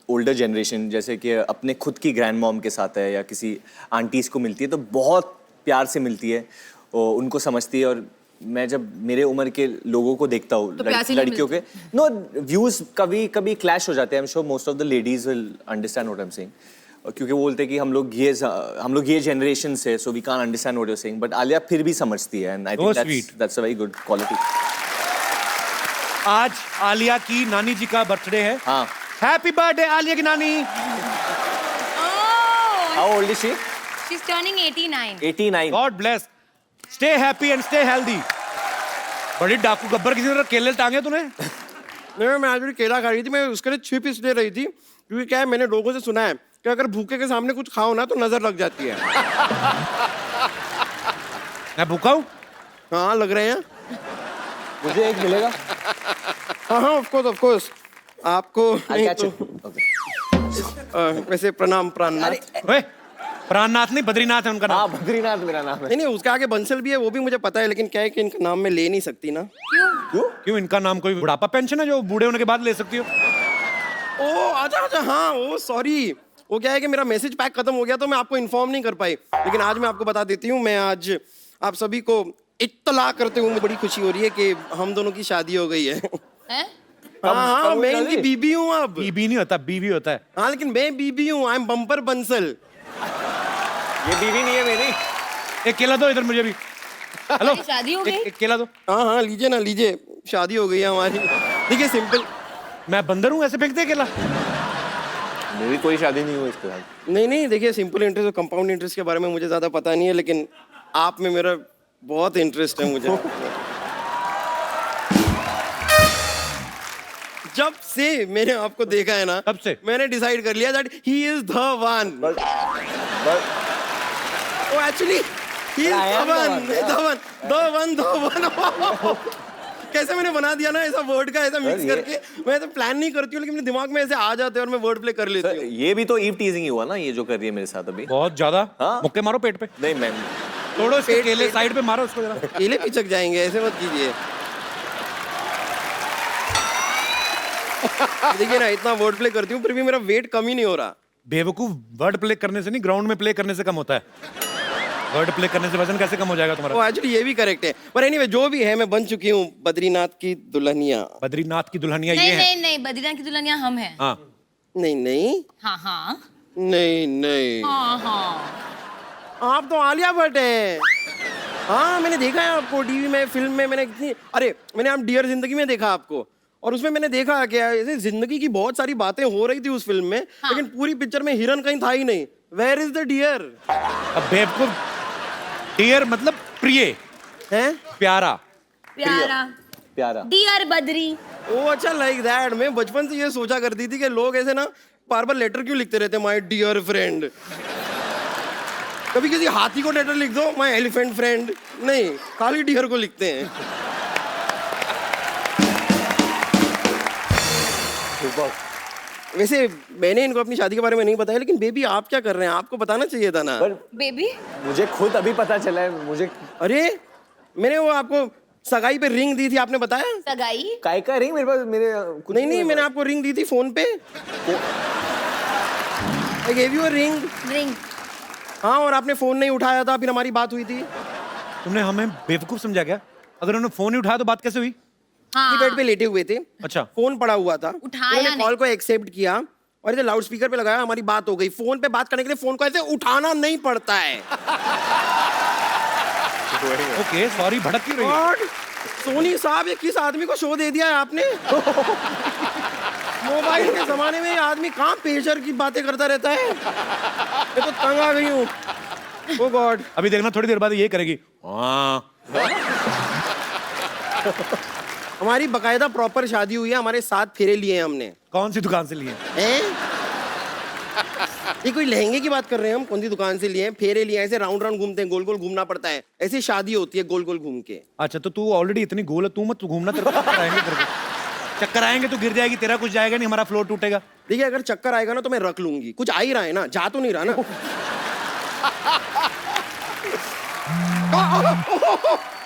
ओल्डर जनरेशन, जैसे कि अपने खुद की ग्रैंड मॉम के साथ है या किसी आंटीज को मिलती है तो बहुत प्यार से मिलती है, और उनको समझती है। और मैं जब मेरे उम्र के लोगों को देखता हूँ, तो प्यार से नहीं लड़कियों के नो व्यूज कभी कभी क्लैश हो जाते हैं। I am sure most of the ladies will understand what I am saying, क्योंकि वो बोलते हैं कि हम लोग ये जनरेशन से, so we can't understand what you are saying, but Alia फिर भी समझती है, and I Oh, think sweet. That's a very good quality. आज आलिया की नानी जी का बर्थडे है। हाँ। हैप्पी बर्थडे आलिया की नानी। How old is she? She's turning 89. 89। God bless, stay happy and stay healthy. बड़ी डाकू गब्बर, किसी तरह केले टांगे तूने? नहीं, मैं आज भी केला खा रही थी, मैं उसके लिए छिप इसलिए रही थी क्योंकि क्या है, मैंने लोगों से सुना है कि अगर भूखे के सामने कुछ खाओ ना तो नजर लग जाती है। मैं भूखा हूँ? हाँ लग रहे हैं। मुझे एक मिलेगा? हाँ हाँ ऑफ कोर्स आपको I'll नहीं catch तो, it. Okay. वैसे प्रणाम प्राणनाथ। ओए, प्राणनाथ नहीं, बद्रीनाथ है उनका हाँ नाम। बद्रीनाथ मेरा नाम है। नहीं नहीं, उसके आगे बंसल भी है, वो भी मुझे पता है, लेकिन क्या है कि इनका नाम मैं ले नहीं सकती ना। क्यों, इनका नाम कोई बुढ़ापा पेंशन है जो बूढ़े होने के बाद ले सकती हो? ओ अच्छा हाँ, ओ सॉरी, वो क्या है कि मेरा मैसेज पैक खत्म हो गया तो मैं आपको इन्फॉर्म नहीं कर पाई, लेकिन आज मैं आपको बता देती हूँ। मैं आज आप सभी को इत्तला करते हुए मुझे बड़ी खुशी हो रही है कि हम दोनों की शादी हो गई है। हैं? हाँ हाँ, कब मैं हुई इनकी शादी? बीबी हूँ अब। बीबी नहीं होता, बीवी होता है। हाँ लेकिन मैं बीबी हूँ, आई एम बम्पर बंसल। ये बीवी नहीं है मेरी। एक केला दो इधर मुझे भी। हेलो, हमारी शादी हो गई? एक केला दो। हाँ हाँ लीजिए ना लीजिए, शादी हो गई है हमारी। देखिए सिंपल। मैं बंदर हूँ, ऐसे फेंक दे केला? मेरी कोई शादी नहीं हुई इसके साथ। नहीं नहीं, देखिए सिंपल इंटरेस्ट और कंपाउंड इंटरेस्ट के बारे में मुझे ज्यादा पता नहीं है, लेकिन आप में मेरा बहुत इंटरेस्ट है मुझे। जब से मैंने आपको देखा है ना, तब से? मैंने डिसाइड कर लिया that he is the one. Oh actually he is I am the one. कैसे मैंने बना दिया ना ऐसा वर्ड का, ऐसा मिक्स ये- करके। मैं तो प्लान नहीं करती हूँ, लेकिन मेरे दिमाग में ऐसे आ जाते हैं और मैं वर्ड प्ले कर लेती सर, हूँ। ये भी तो ईव टीजिंग ही हुआ ना, ये जो कर रही है मेरे साथ अभी। बहुत ज्यादा। हाँ? मुक्के मारो पेट पे, नहीं मैं तोड़ो इसके पेट- केले, पेट- साइड पे मारो उसको जरा। केले पिचक जाएंगे, ऐसे मत कीजिए। देखिए ना, इतना वर्ड प्ले करती हूँ फिर भी मेरा वेट कम ही नहीं हो रहा। बेवकूफ, वर्ड प्ले करने से नहीं, ग्राउंड में प्ले करने से कम होता है। वर्ड प्ले करने से वजन कैसे कम हो जाएगा तुम्हारा? वो एक्चुअली ये भी करेक्ट है, पर एनीवे जो भी है, मैं बन चुकी हूँ बद्रीनाथ की दुल्हनिया। बद्रीनाथ की दुल्हनिया ये नहीं है। नहीं नहीं, बद्रीनाथ की दुल्हनिया हम हैं। हाँ, नहीं नहीं हाँ हाँ नहीं नहीं, हाँ हाँ। आप तो आलिया भट्ट है। हाँ मैंने देखा है आपको टीवी में, फिल्म में। मैंने कितनी, अरे मैंने आप डियर जिंदगी में देखा आपको, और उसमें मैंने देखा कि ऐसे जिंदगी की बहुत सारी बातें हो रही थी उस फिल्म में, लेकिन पूरी पिक्चर में हिरन कहीं था ही नहीं। Where is the dear? अब बेवकूफ, डियर मतलब प्रिय, हैं? प्यारा। प्यारा प्यारा। डियर बद्री। ओ अच्छा, लाइक दैट। मैं बचपन से ये सोचा करती थी कि लोग ऐसे ना बार बार लेटर क्यों लिखते रहते, माय डियर फ्रेंड। कभी किसी हाथी को लेटर लिख दो, माय एलिफेंट फ्रेंड। नहीं, खाली डियर को लिखते हैं। वैसे मैंने इनको अपनी शादी के बारे में नहीं बताया, लेकिन बेबी आप क्या कर रहे हैं, आपको बताना चाहिए था ना। पर बेबी मुझे खुद अभी पता चला है। मुझे अरे मैंने वो आपको सगाई पे रिंग दी थी, आपने बताया? सगाई? काय का रिंग मेरे पास, मेरे कुछ नहीं नहीं, मैंने आपको रिंग दी थी फोन पे। I gave you a ring. Ring? हाँ, और आपने फोन नहीं उठाया था, फिर हमारी बात हुई थी। तुमने हमें बेवकूफ समझा क्या? अगर उन्होंने फोन नहीं उठाया तो बात कैसे हुई? हाँ। बेड पे लेटे हुए थे, अच्छा। फोन पड़ा हुआ था, उठाया उन्होंने कॉल को एक्सेप्ट किया और इसे लाउड स्पीकर पे लगाया, हमारी बात हो गई। फोन पे बात करने के लिए फोन को ऐसे उठाना नहीं पड़ता है। ओके, सॉरी, भड़क क्यों रही है? और सोनी साहब, ये किस आदमी को शो दे दिया है आपने? मोबाइल के जमाने में ये आदमी कहाँ पेशर की बातें करता रहता है। मैं तो तंग आ गई हूँ। ओ गॉड, अभी देखना थोड़ी देर बाद ये करेगी हाँ। हमारी बकायदा प्रॉपर शादी हुई है, हमारे 7 फेरे लिए हैं हमने। कौन सी दुकान से लिए? हैं? ये कोई लहंगे की बात कर रहे हैं हम? कौन सी दुकान से लिए हैं? फेरे लिए हैं, ऐसे राउंड राउंड घूमते हैं, गोल गोल घूमना पड़ता है, ऐसी शादी होती है गोल गोल घूम के। अच्छा तो तू ऑलरेडी इतनी गोल है, तू मत घूमना, तेरे को चक्कर आएंगे, तेरे को चक्कर आएंगे तो गिर जाएगी, तेरा कुछ जाएगा नहीं, हमारा फ्लोर टूटेगा। देखिए अगर चक्कर आएगा ना तो मैं रख लूंगी, कुछ आ ही रहा है ना, जा तो नहीं रहा ना।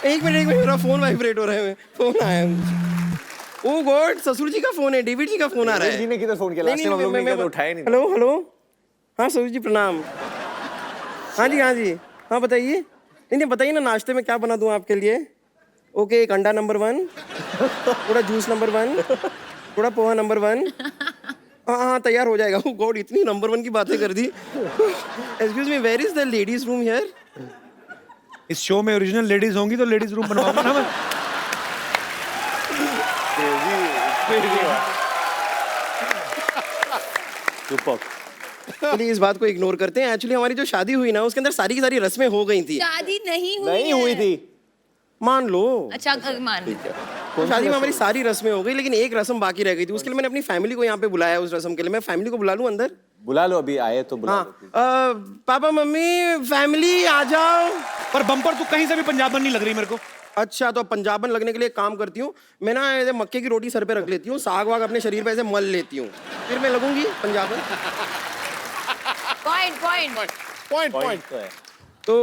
एक मिनट मेरा फोन वाइब्रेट हो रहा है, फोन आया है। ओ गॉड, ससुर जी का फोन है, डेविड जी का फोन आ रहा है। जी ने किधर फोन किया? नहीं, लास्ट टाइम हम लोग ने किया तो उठाया नहीं। हेलो हेलो, हाँ ससुर जी प्रणाम। हाँ जी हाँ बताइए। नहीं बताइए ना, नाश्ते में क्या बना दूं आपके लिए? ओके, एक अंडा नंबर 1, थोड़ा जूस नंबर 1, थोड़ा पोहा नंबर 1। हाँ तैयार हो जाएगा। ओ गॉड, इतनी नंबर 1 की बातें कर दी। Excuse me, where is the ladies room here? इस शो में ओरिजिनल लेडीज होंगी तो लेडीज रूम बनवाऊंगा ना मैं। चलिए इस बात को इग्नोर करते हैं। एक्चुअली हमारी जो शादी हुई ना, उसके अंदर सारी की सारी रस्में हो गई थी। शादी नहीं हुई नहीं हुई थी। मान लो। अच्छा मान लो। तो शादी में हमारी सारी रस्में हो गई, लेकिन एक रस्म बाकी रह गई थी। उसके लिए मैंने अपनी फैमिली को यहाँ पे बुलाया। उस रस्म के लिए मैं फैमिली को बुला लूं अंदर? बुला लो, अभी आए तो बुला लो। पापा मम्मी फैमिली आ जाओ। पर बम्पर तू कहीं से भी पंजाबन नहीं लग रही मेरे को। अच्छा तो पंजाबन लगने के लिए एक काम करती हूँ, मैं ना ऐसे मक्के की रोटी सर पे रख लेती हूँ, साग वाग अपने शरीर पे ऐसे मल लेती हूँ, फिर मैं लगूंगी पंजाबन। पॉइंट तो है। तो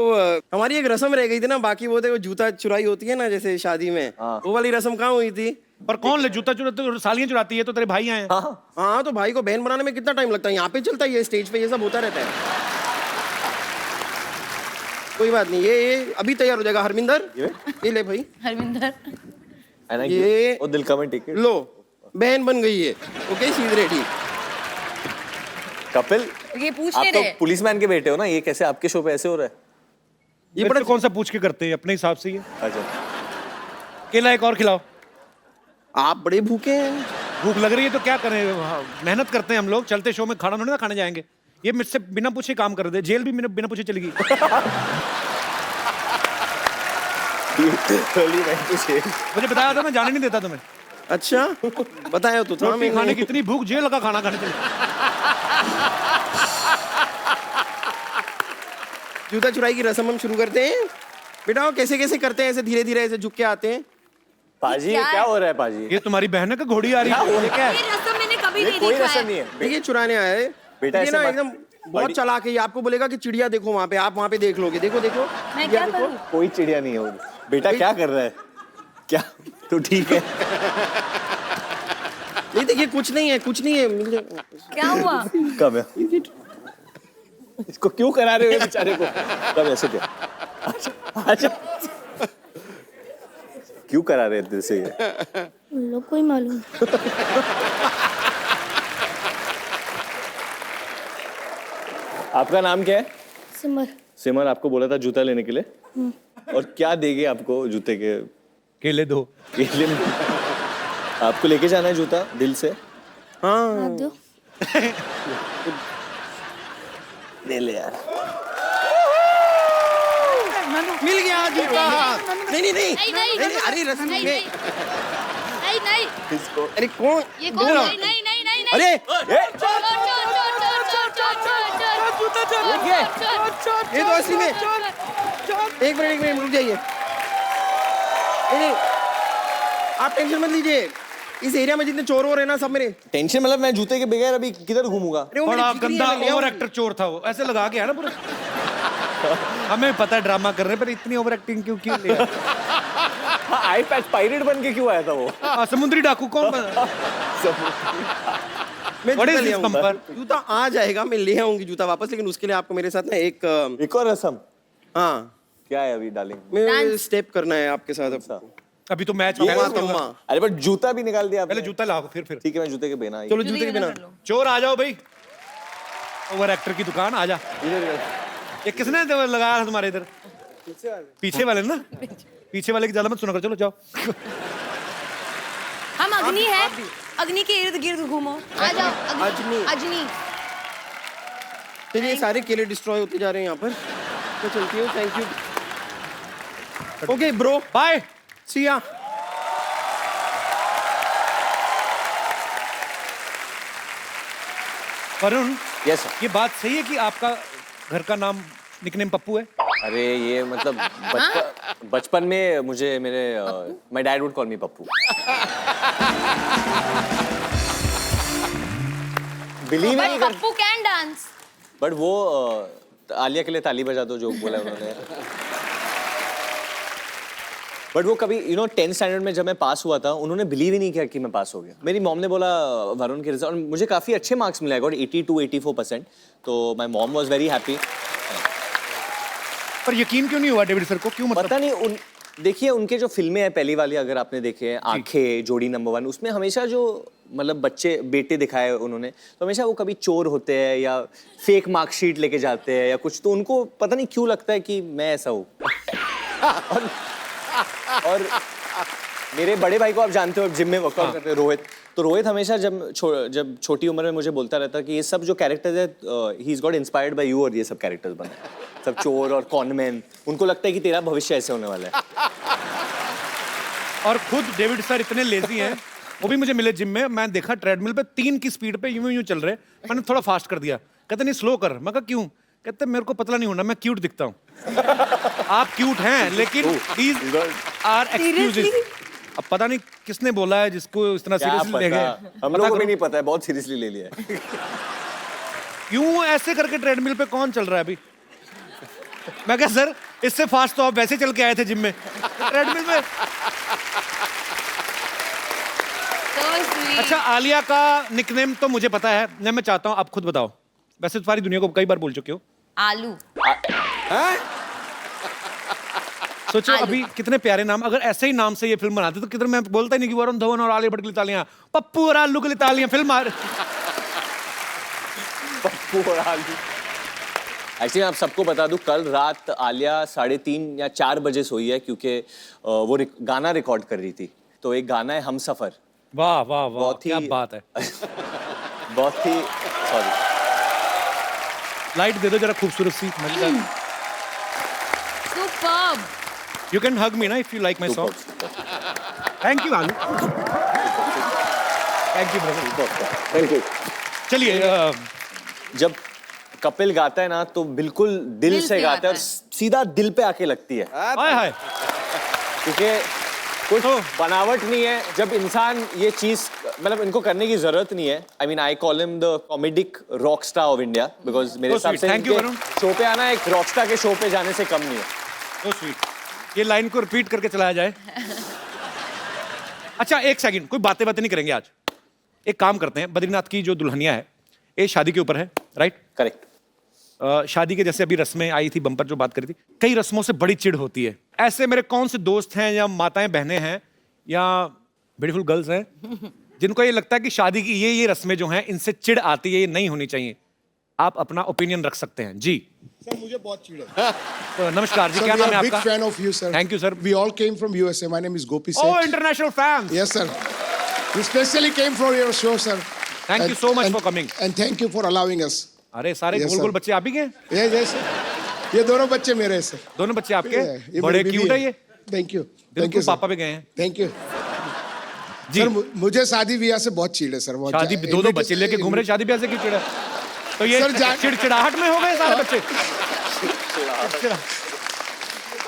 हमारी एक रस्म रह गई थी ना बाकी, वो देखो जूता चुराई होती है ना जैसे शादी में, वो वाली रस्म कहाँ हुई थी? पर कौन ले जूता चुराते? सालियां चुराती है तो तेरे भाई आए। हाँ तो भाई को बहन बनाने में कितना टाइम लगता है? यहाँ पे चलता है, ये स्टेज पे ये सब होता रहता है। कोई बात नहीं, ये अभी तैयार हो जाएगा। हरमिंदर ये ले भाई। हरमिंदर ये वो दिल का में टिकट लो, बहन बन गई है। Okay she is ready. Kapil, ये पूछ आप ले तो रहे। पुलिसमैन के बेटे हो ना, ये कैसे आपके शो पे ऐसे हो रहा है? ये बड़ा कौन सा पूछ के करते हैं, अपने हिसाब से। ये अच्छा, केला एक और खिलाओ। आप बड़े भूखे हैं। भूख लग रही है तो क्या करें, मेहनत करते हैं हम लोग, चलते शो में खाना थोड़ी ना खाने जाएंगे। ये मुझसे बिना पूछे काम कर दे, जेल भी बिना पूछे चली गई। मुझे बताया था, मैं जाने नहीं देता तुम्हें। अच्छा बताया तो था। रोटी खाने की इतनी भूख, जेल लगा खाना खाने चली। जूता चुराई की रस्म हम शुरू करते हैं। बेटा कैसे कैसे करते हैं? ऐसे धीरे धीरे ऐसे झुक के आते हैं। पाजी ये क्या हो रहा है पाजी? ये तुम्हारी बहन है का घोड़ी आ रही है? ये क्या है? ये रस्म मैंने कभी नहीं कोई देखा रस्म है। नहीं है। देखिए चुराने आया है बेटा, ये ऐसे ना मत- एकदम बहुत चालाक है। ये आपको बोलेगा कि चिड़िया देखो वहाँ पे, आप वहाँ पे देख लोगे। देखो देखो मैं चिड़िया क्या देखो। करूं? कोई चिड़िया नहीं है वो। बेटा क्या कर रहा है? क्या तू ठीक है? नहीं देखिए कुछ नहीं है, कुछ नहीं है। मिल जाएगा। क्या हुआ? कब है? इसको क्यों करा रहे हो बेचारे को? कब ऐसे क्या? अच्छा क्यों करा रहे हैं से ये? लोग कोई मालूम। आपका नाम क्या है? सिमर। सिमर आपको बोला था जूता लेने के लिए, और क्या देंगे आपको जूते के? केले दो। केले में आपको लेके जाना है जूता दिल से? हाँ आप दो। ले ले यार। मिल गया जूता। नहीं नहीं नहीं नहीं, नहीं, नहीं, अरे रस्म नहीं, में नहीं नहीं इसको अरे कौन? ये कौन? नहीं नहीं नहीं नहीं नहीं। अरे चोर चोर चोर चोर चोर चोर चोर चोर चोर। ये तो असली में। एक मिनट रुक जाइए। नहीं नहीं आप टेंशन मत लीजिए, इस एरिया में जितने चोर हो रहे हैं ना सब मेरे। टेंशन मतलब मैं जूते के बगैर अभी किधर घूमूंगा? अरे वो बड़ा मेरी ठिकरी गंदा है, मैं ले ओवर आऊंगी। एक्टर चोर था वो, ऐसे लगा के है ना पूरा। हमें पता है ड्रामा कर रहे हैं, पर इतनी ओवर एक्टिंग क्यों ले आए? आई पैच पायरेट बन के क्यों आया था वो? समुद्री डाकू कौन बना? मैं What जूता is ले this आऊंगा। bumper? जूता आ जाएगा, मैं ले आऊंगी जूता वापस, लेकिन उसके लिए आपको मेरे साथ ना एक और रस्म हाँ क्या है अभी डार्लिंग? मैं स्टेप करना है आपके साथ अब। अभी तो मैच तम्मा तम्मा। अरे बट जूता भी निकाल दिया आपने। पहले जूता लाओ फिर। ठीक है, मैं जूते के बिना चलो जूते के बिना। चोर आ जाओ भाई, ओवर एक्टर की दुकान आ जा। ये किसने लगाया तुम्हारे इधर? पीछे वाले ना, पीछे वाले की ज्यादा मत सुना कर, चलो जाओ। हम अग्नि है, अग्नि के इर्द गिर्द घूमो। आ जाओ अजनी। अजनी। चलिए सारे केले डिस्ट्रॉय होते जा रहे हैं यहाँ पर। मैं चलती हूँ, thank you. Okay bro, bye. See ya. Varun, yes sir. ये बात सही है कि आपका घर का नाम निकनेम पप्पू है? अरे ये मतलब बचपन में मुझे मेरे my dad would call me Pappu. Believe नहीं बट कर, पप्पू कैन डांस। बट वो आलिया के लिए ताली बजा दो जो बोला उन्होंने। बट वो कभी 10th स्टैंडर्ड में जब मैं पास हुआ था, उन्होंने बिलीव ही नहीं किया कि मैं पास हो गया। मेरी मॉम ने बोला वरुण के रिजल्ट, और मुझे काफी अच्छे मार्क्स मिले, गॉट 82-84%। तो my mom was very happy. पर यकीन क्यों नहीं हुआ डेविड सर को? क्यों मतलब? पता नहीं, देखिए उनके जो फिल्में हैं पहली वाली, अगर आपने देखे हैं आंखें, जोड़ी नंबर 1, उसमें हमेशा जो मतलब बच्चे बेटे दिखाए उन्होंने, तो हमेशा वो कभी चोर होते हैं या फेक मार्कशीट लेके जाते हैं या कुछ, तो उनको पता नहीं क्यों लगता है कि मैं ऐसा हूँ। और मेरे बड़े भाई को आप जानते हो, जिम में वर्कआउट करते हैं, रोहित। तो रोहित हमेशा जब छोटी उम्र में मुझे बोलता रहता कि ये सब जो कैरेक्टर्स है, he is got inspired by you, और ये सब कैरेक्टर्स बने, सब चोर और कॉनमैन। उनको लगता है कि तेरा भविष्य ऐसे होने वाला है। और खुद डेविड सर इतने लेजी हैं, वो भी मुझे मिले जिम में, मैं देखा ट्रेडमिल पे 3 की स्पीड पे यूं चल रहे, मैंने थोड़ा फास्ट कर दिया। कहते नहीं स्लो कर। मैं कहा क्यों? कहते मेरे को पतला नहीं होना, मैं क्यूट दिखता हूँ। आप क्यूट हैं, लेकिन these are excuses। अब पता नहीं किसने बोला है जिसको इतना क्या सीरियसली ले पता? गए। हम लोगों को भी नहीं पता है, बहुत सीरियसली ले लिया है। क्यों ऐसे करके ट्रेडमिल पे कौन चल रहा है अभी? मैं कहा सर इससे फास्ट तो आप वैसे चल के आए थे जिम में, ट्रेडमिल में। So sweet. अच्छा, आलिया का निकनेम तो मुझे पता है, मैं चाहता हूँ आप खुद बताओ। वैसे तो सारी दुनिया को कई बार बोल चुके हो। आलू। सोचो आलू। अभी कितने प्यारे नाम, अगर ऐसे ही नाम से ये फिल्म बनाते तो कितने, मैं बोलता ही नहीं कि वरुण धवन और आलिया भट्ट के लिए तालियां, पप्पू और आलू के लिए तालियां, फिल्म आ एक्चुअली आप सबको बता दूं, कल रात आलिया 3:30 या 4 बजे सोई है, क्योंकि वो गाना रिकॉर्ड कर रही थी। तो एक गाना है हमसफर, वाह वाह वाह, बहुत ही क्या बात है। बहुत ही सॉरी, लाइट दे दो जरा खूबसूरत सी, मजेदार। Superb. You can hug me ना if you like my song. Thank you आलू, thank you brother, thank you. चलिए जब कपिल गाता है ना, तो बिल्कुल दिल से गाता है और सीधा दिल पे आके लगती है, हाय हाय। क्योंकि कुछ बनावट नहीं है। जब इंसान ये चीज, मतलब इनको करने की जरूरत नहीं है। I mean I call him the comedic rock star of India, because मेरे So हिसाब sweet. से Thank you, वरुण। शो पे आना एक रॉक स्टार के शो पे जाने से कम नहीं है। So sweet. ये लाइन को रिपीट करके चलाया जाए। अच्छा एक सेकंड, कोई बातें नहीं करेंगे आज। एक काम करते हैं, बद्रीनाथ की जो दुल्हनिया है, ये शादी के ऊपर है, राइट? करेक्ट। शादी के जैसे अभी रस्में आई थी, बम्पर जो बात करी थी, कई रस्मों से बड़ी चिढ़ होती है। ऐसे मेरे कौन से दोस्त हैं या माताएं बहनें हैं या ब्यूटीफुल गर्ल्स हैं जिनको ये लगता है कि शादी की ये रस्में जो हैं इनसे चिढ़ आती है, ये नहीं होनी चाहिए? आप अपना ओपिनियन रख सकते हैं जी। सर मुझे बहुत चिढ़ है। तो नमस्कार जी, क्या नाम है बिग आपका? Fan of you sir. Thank you, sir. We all came from USA. My name is Gopi Oh, Seth. international fans. Yes sir, we specially came for your show sir. Thank you so much for coming. And thank you for allowing us. अरे सारे Yes, गोल sir. गोल बच्चे आप ही के हैं? यस ये दोनों बच्चे मेरे हैं सर। दोनों बच्चे आपके? ये बड़े मेरी क्यूट बीवी है ये। थैंक यू, थैंक बिल्कुल यू पापा भी गए हैं थैंक यू जी। सर। मुझे शादी ब्याह से बहुत चिढ़ है सर। बहुत शादी जा- दो बच्चे लेके घूम रहे, शादी ब्याह से क्यों चिढ़ा? तो ये सर, चिड़चिड़ाहट में हो गए सारे बच्चे।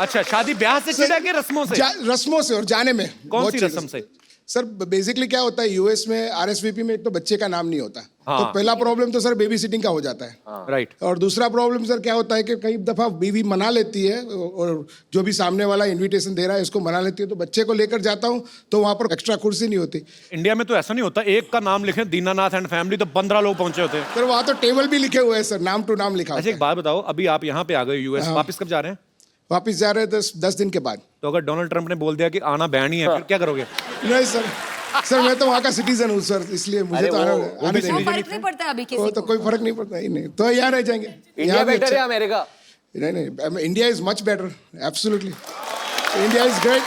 अच्छा, शादी ब्याह से चिढ़ा के रस्मों से? रस्मों से और जाने में। कौन बहुत सी चिढ़ रस्म से? सर बेसिकली क्या होता है यूएस में, आरएसवीपी में एक तो बच्चे का नाम नहीं होता। हाँ। तो पहला प्रॉब्लम तो सर बेबी सिटिंग का हो जाता है। राइट। और दूसरा प्रॉब्लम सर क्या होता है कि कई दफा बीवी मना लेती है, और जो भी सामने वाला इनविटेशन दे रहा है इसको मना लेती है, तो बच्चे को लेकर जाता हूँ तो वहाँ पर एक्स्ट्रा कुर्सी नहीं होती। इंडिया में तो ऐसा नहीं होता, एक का नाम लिखे दीनानाथ एंड फैमिली तो 15 लोग पहुंचे होते हैं। सर वहाँ तो टेबल भी लिखे हुए हैं सर, नाम टू नाम लिखा अच्छा होता एक बात बताओ, अभी आप यहाँ पे आ गए यूएस, हाँ। वापस कब जा रहे हैं? है। वापिस जा रहे हैं 10 दिन के बाद। तो अगर डोनाल्ड ट्रंप ने बोल दिया कि आना बैन ही है, फिर क्या करोगे? नहीं सर, सर मैं तो वहाँ का सिटीजन हूँ सर, इसलिए मुझे अरे तो वो आने भी देंगे। वो फर्क नहीं पड़ता अभी वो किसी तो को। कोई फर्क नहीं पड़ता ही नहीं, तो यहाँ रह जाएंगे। इंडिया यहाँ भी बेटर है अच्छा- अमेरिका? नहीं, India is much better, absolutely. India is great,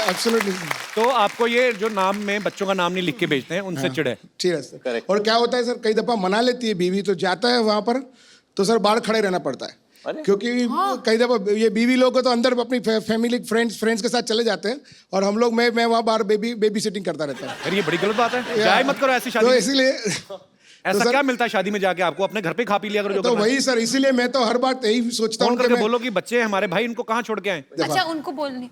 absolutely. तो आपको ये जो नाम में बच्चों का नाम नहीं लिख के भेजते हैं, उनसे चिढ़ है? ठीक है सर। Correct. और क्या होता है सर, कई दफा मना लेती है बीवी, तो जाता है वहाँ पर तो सर बाहर खड़े रहना पड़ता है। क्योंकि कई दफा ये बीवी लोग तो अंदर अपनी फैमिली फ्रेंड्स के साथ चले जाते हैं और हम लोग मैं वहाँ बाहर बेबी सिटिंग करता रहता हूँ। यार ये बड़ी गलत बात है, जाए मत करो ऐसी शादी तो में। इसीलिए ऐसा क्या मिलता है शादी में जाके आपको? अपने घर पे खा पी लिया करो जो तो करना है। वही सर, इसीलिए मैं तो हर बार यही सोचता फोन हूँ कि करके मैं बोलो कि बच्चे हैं हमारे भाई, इनको कहाँ छोड़ के आए? अच्छा उनको बोलनी।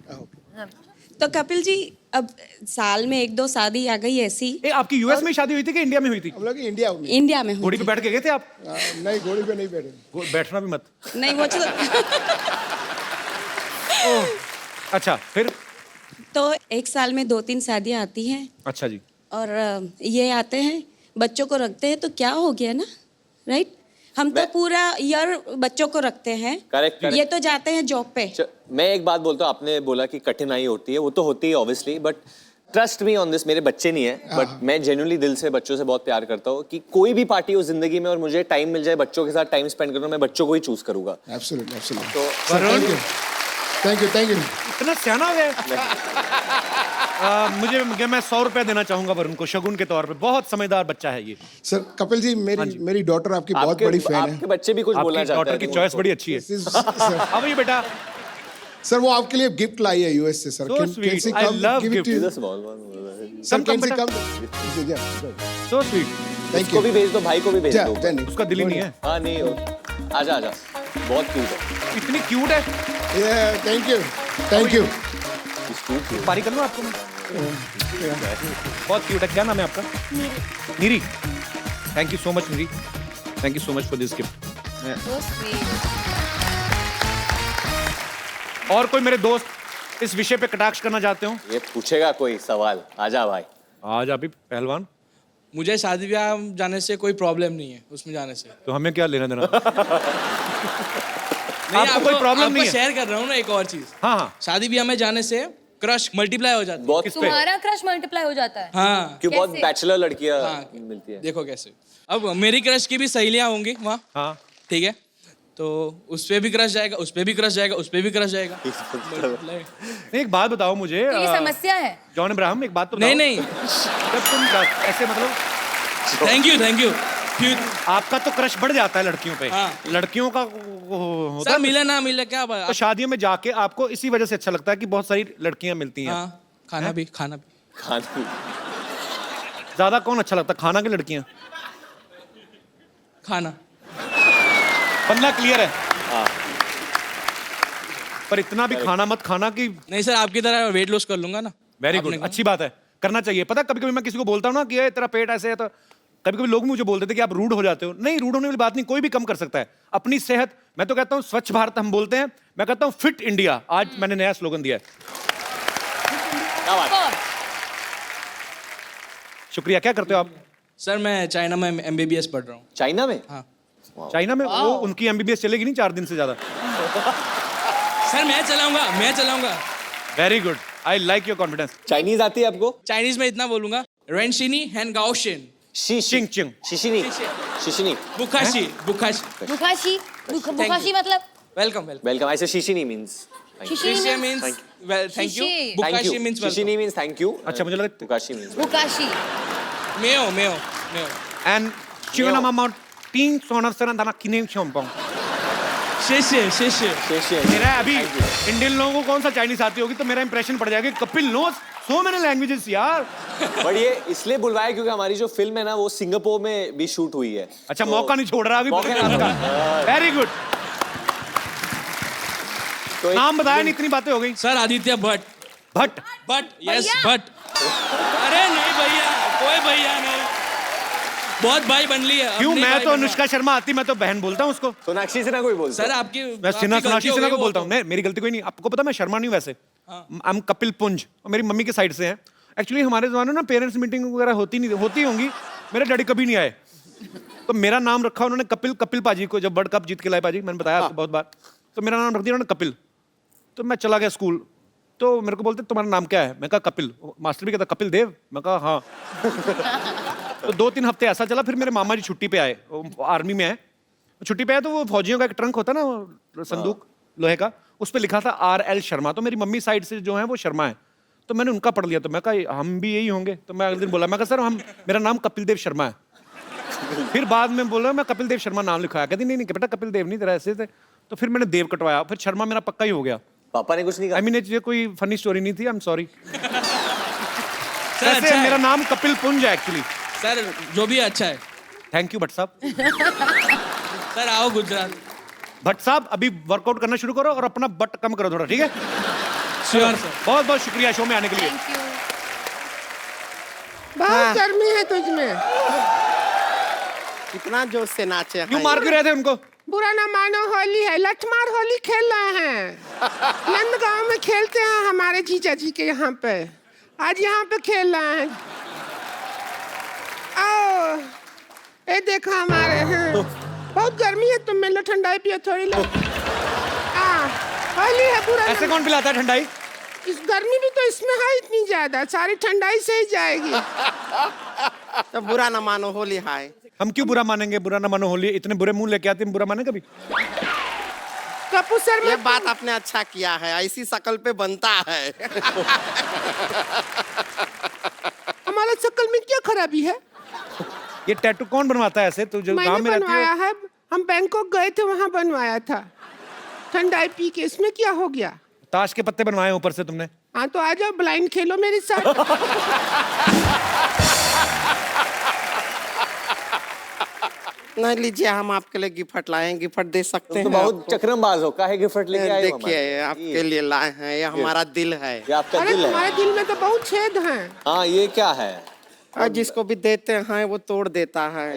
तो कपिल जी, अब साल में 1-2 शादी आ गई ऐसी। आपकी यूएस में शादी हुई थी कि इंडिया में हुई थी? हम लोग इंडिया में इंडिया में घोड़ी पे बैठ के गए थे आप? नहीं, घोड़ी पे नहीं बैठे। बैठना भी मत। नहीं वो अच्छा फिर? तो एक साल में 2-3 शादियां आती हैं अच्छा जी। और ये आते हैं, बच्चों को रखते हैं, तो क्या हो गया ना, राइट? हम तो पूरा ईयर बच्चों को रखते हैं। Correct. ये तो जाते हैं जॉब पे। मैं एक बात बोलता हूँ, आपने बोला कि कठिनाई होती है, वो तो होती है obviously, but trust me on this, मेरे बच्चे नहीं है बट मैं जेन्युइनली दिल से बच्चों से बहुत प्यार करता हूँ कि कोई भी पार्टी हो जिंदगी में और मुझे टाइम मिल जाए बच्चों के साथ टाइम स्पेंड करना, मैं बच्चों को ही चूज करूंगा। Absolutely absolutely. तो थैंक यू। इतना सियाना हो गया। मुझे मैं 100 रुपया देना चाहूंगा वरुण को शगुन के तौर पे। बहुत समझदार बच्चा है ये। सर कपिल जी, मेरी डॉटर आपकी बहुत बड़ी फैन है। आपके बच्चे भी कुछ बोलना चाहते हैं। डॉटर की चॉइस बड़ी अच्छी है। अब ये बेटा सर वो आपके लिए गिफ्ट लाई है यूएस से sir. So sweet. I love gift. Sir can see बेटा। कम? So sweet. थैंक उसको यू। भी भेज दो, भाई को भी भेज दो। उसका दिल ही नहीं है। हाँ नहीं हो, आजा आजा, बहुत क्यूट है। इतनी क्यूट है। Thank you. पारी कर लो आपको मैं। बहुत क्यूट है। क्या नाम है आपका? Neeri. Thank you so much Neeri. Thank you so much for this gift. और कोई मेरे दोस्त इस विषय पे कटाक्ष करना चाहते हो? ये पूछेगा कोई सवाल? आजा भाई। आज अभी पहलवान। मुझे शादी ब्याह जाने से कोई प्रॉब्लम नहीं है, उसमें जाने से। तो हमें क्या लेना देना? नहीं, आपको कोई प्रॉब्लम नहीं है? शेयर कर रहा हूँ ना एक और चीज। हाँ हाँ। शादी ब्याह में जाने से क्रश मल्टीप्लाई हो जाता है। बहुत तुम्हारा क्रश मल्टीप्लाई हो जाता है? हाँ, क्यों? बहुत कैसे? बैचलर लड़कियां हाँ, मिलती है। देखो कैसे। अब मेरी क्रश की भी सहेलियां होंगी वहाँ, हाँ। ठीक है, तो उस पे भी क्रश जाएगा, उस पे भी क्रश जाएगा, उस पे भी क्रश जाएगा। एक बात बताओ मुझे। तो ये समस्या है। जॉन अब्राहम एक बात तो बताओ। नहीं जब तुम ऐसे मतलब थैंक यू आपका तो क्रश बढ़ जाता है लड़कियों पे। हाँ। लड़कियों का होता सर, है। मिले ना मिले क्या बात। तो शादियों में जाके आपको इसी वजह से अच्छा लगता है कि बहुत सारी लड़कियां मिलती हैं। हाँ, खाना भी। ज्यादा कौन अच्छा लगता है, खाना की लड़कियां? खाना। पन्ना क्लियर है। पर इतना भी खाना मत खाना कि। नहीं सर, आपकी तरह वेट लॉस कर लूंगा ना। वेरी आपने गुड, कहा। अच्छी बात है, करना चाहिए। पता कभी कभी मैं किसी को बोलता हूँ ना कि ये तेरा पेट ऐसे है, तो कभी कभी लोग मुझे बोलते थे कि आप रूड हो जाते हो। नहीं, रूड होने वाली बात नहीं, कोई भी कम कर सकता है अपनी सेहत। मैं तो कहता हूँ स्वच्छ भारत हम बोलते हैं, मैं कहता हूँ फिट इंडिया। आज मैंने नया स्लोगन दिया है। क्या बात? शुक्रिया। क्या करते हो आप? सर मैं चाइना में MBBS पढ़ रहा हूँ। चाइना में? हाँ चाइना में? वो उनकी MBBS चलेगी नहीं 4 दिन से ज्यादा। सर, मैं चलाऊंगा। Very good, I like your confidence. Chinese आती है आपको? चाइनीज में इतना बोलूंगा, रेनशिनी हैन गाओशिन चिंग चिंग शिशिनी। बुखाशी। बुखाशी मतलब? वेलकम। वेलकम। ऐसे शिशिनी मींस शिशिनी मींस थैंक यू। शिशी। बुखाशी मींस शिशिनी मींस थैंक यू। अच्छा, मुझे लगा बुकाशी मींस बुकाशी। मेयो। एंड चिवना मामा तीन सोना सना दाना किने शोंपोंग। शेषे। मेरा अभी इंडियन लोगों को कौन सा चाइनीज आती होगी तो मेरा इंप्रेशन पड़ जाएगा। Kapil knows so many languages यार। बट ये इसलिए बुलवाया क्योंकि हमारी जो फिल्म है ना वो सिंगापुर में भी शूट हुई है। अच्छा, मौका नहीं छोड़ रहा अभी। Very good. तो नाम बताया नहीं, इतनी बातें हो गई। सर आदित्य भट्ट। यस भट्ट। अरे नहीं भैया, कोई भैया नहीं, बहुत भाई बन ली है। क्यों? मैं तो अनुष्का शर्मा आती, मैं तो बहन बोलता हूँ उसको। सोनाक्षी सिन्हा कोई बोलता? सर आपकी मैं सोनाक्षी सिन्हा को बोलता हूँ। मैं, मेरी गलती कोई नहीं। आपको पता मैं शर्मा नहीं हूँ वैसे। हम कपिल पुंज, मेरी मम्मी के साइड से हैं। एक्चुअली हमारे जमाने में पेरेंट्स मीटिंग वगैरह होती होंगी। मेरे डैडी कभी नहीं आए, तो मेरा नाम रखा उन्होंने कपिल पाजी को। जब वर्ल्ड कप जीत के लाए पाजी, मैंने बताया आपको बहुत बार, तो मेरा नाम रख दिया उन्होंने कपिल। तो मैं चला गया स्कूल, तो मेरे को बोलते तुम्हारा नाम क्या है? मैं कहा कपिल। मास्टर भी कहता कपिल देव। मैं कहा हाँ। तो 2-3 हफ्ते ऐसा चला। फिर मेरे मामा जी छुट्टी पे आए, आर्मी में आए। छुट्टी पे आए तो वो फौजियों का एक ट्रंक होता ना, वो संदूक लोहे का, उस पर लिखा था RL शर्मा। तो मेरी मम्मी साइड से जो है वो शर्मा है, तो मैंने उनका पढ़ लिया। तो मैं कहा हम भी यही होंगे। तो मैं अगले दिन बोला, मैं कहा सर मेरा नाम कपिल देव शर्मा है। फिर बाद में बोला मैं कपिल देव शर्मा नाम लिखवाया। कहती नहीं बेटा, कपिल देव नहीं, तेरा ऐसे थे। तो फिर मैंने देव कटवाया, फिर शर्मा मेरा पक्का ही हो गया। पापा ने कुछ नहीं कहा? आई मीन ये कोई फनी स्टोरी नहीं थी, आई एम सॉरी। सर अच्छा वैसे है। मेरा नाम कपिल पुंज है एक्चुअली। सर जो भी अच्छा है। थैंक यू भट्ट साहब। सर आओ गुजरात। भट्ट साहब अभी वर्कआउट करना शुरू करो और अपना बट कम करो थोड़ा, ठीक है? Sure sir. बहुत बहुत शुक्रिया शो में आने के लिए। Thank you. बहुत गर्मी है तुझमें। कितना जोश से नाचे क्यों मार क्यों रहे थे उनको? बुरा ना मानो, होली है, लठमार होली खेल रहे हैं। नंदगांव में खेलते हैं हमारे जीजा जी के यहाँ पे, आज यहाँ पे खेल रहे हैं। आओ, ये देखो हमारे हैं। बहुत गर्मी है, तुम मिलो ठंडाई पियो थोड़ी लो। होली है, बुरा ऐसे कौन पिलाता है ठंडाई? इस गर्मी भी तो इसमें है इतनी ज्यादा, सारी ठंडाई से ही जाएगी। तो बुरा ना मानो, होली है। हम क्यों बुरा मानेंगे? बुरा ना मानो होली, इतने बुरे मुंह लेके आते हैं, बुरा माने कभी? कपूर सर, ये बात आपने अच्छा किया है, ऐसी शक्ल पे बनता है। हमारा शक्ल में क्या खराबी है? ये टैटू कौन बनवाता है ऐसे? तू जो गांव मैंने में रहती बनवाया है? है, हम बैंकॉक गए थे, वहाँ बनवाया था ठंडाई पी के। इसमें क्या हो गया? ताश के पत्ते बनवाए ऊपर से तुमने? हाँ तो आ जाओ, ब्लाइंड खेलो मेरे साथ। नहीं लीजिए, हम आपके लिए गिफ्ट लाए हैं, गिफ्ट दे सकते हैं। तो बहुत चक्रमबाज हो, काहे गिफ्ट लेके आए हो? देखिए आपके लिए लाए हैं, ये हमारा दिल है। ये आपका अरे दिल है? तुम्हारे दिल में तो बहुत छेद हैं। हाँ, ये क्या है? और जिसको भी देते हैं वो तोड़ देता है।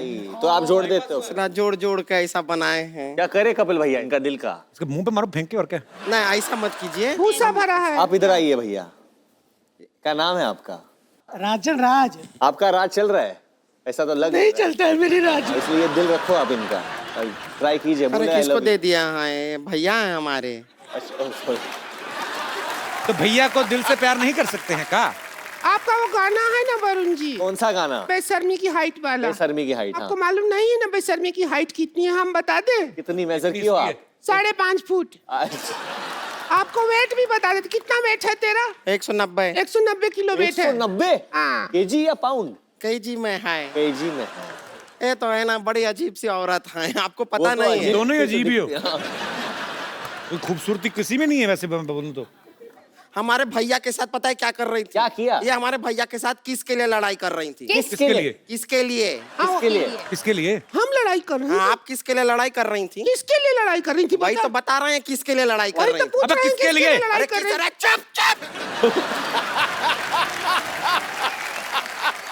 तो आप जोड़ देते हो? दूसरा जोड़ जोड़ के ऐसा बनाए हैं। क्या करे कपिल भैया इनका दिल का? इसके मुंह पे मारो फेंक के, और क्या? नहीं ऐसा मत कीजिए, भूसा भरा है। आप इधर आइए भैया। क्या नाम है आपका? राजन राज। आपका राज चल रहा है? ऐसा तो लग नहीं चलता है मेरी राज। इसलिए दिल रखो आप इनका, ट्राई कीजिए। अरे किसको दे दिया है? भैया है हमारे। तो भैया को दिल से प्यार नहीं कर सकते हैं का? आपका वो गाना है ना वरुण जी, कौन सा गाना? बेशर्मी की हाइट वाला। बेशर्मी की हाइट। आपको मालूम नहीं है ना बेशर्मी की हाइट कितनी है? हम बता दें? कितनी मेजर की हो आप? 5.5 फुट। आपको वेट भी बता देते, कितना वेट है तेरा? 190। 190 किलो वेट है। 190? हाँ। केजी या पाउंड? केजी में है। केजी में है। ये तो है ना, बड़ी अजीब सी औरत है, आपको पता वो तो नहीं है। दोनों ही अजीब ही हो। हाँ। कोई खूबसूरती किसी में नहीं है वैसे, मैं बोलूं तो। हमारे भैया के साथ पता है क्या कर रही थी? क्या किया? ये हमारे भैया के साथ किसके लिए लड़ाई कर रही थी? किसके लिए? किसके लिए? किसके लिए? किसके लिए? हम लड़ाई कर रहे हैं। हाँ, आप किसके लिए लड़ाई कर रही थी? किसके लिए लड़ाई कर रही थी? भाई तो बता रहे हैं किसके लिए लड़ाई कर रही थी। अबे किसके लिए? अरे चुप चुप।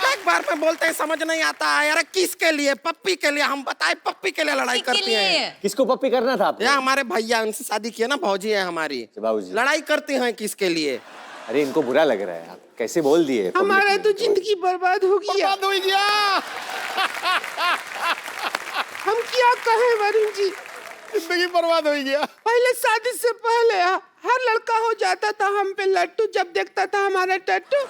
एक बार में बोलते हैं समझ नहीं आता है। अरे किसके लिए? पप्पी के लिए। हम बताए पप्पी के लिए लड़ाई करती हैं। किसको पप्पी करना था आपको? ये हमारे भैया, उनसे शादी किया ना, भौजी है हमारी। भाऊजी लड़ाई करती हैं किसके लिए? अरे इनको बुरा लग रहा है, आप कैसे बोल दिए? हमारा तो जिंदगी बर्बाद हो गया। हम क्या कहें वरुण जी, जिंदगी बर्बाद हो गया। पहले शादी से पहले हर लड़का हो जाता था हम पे लट्टू, जब देखता था हमारा टट्टू।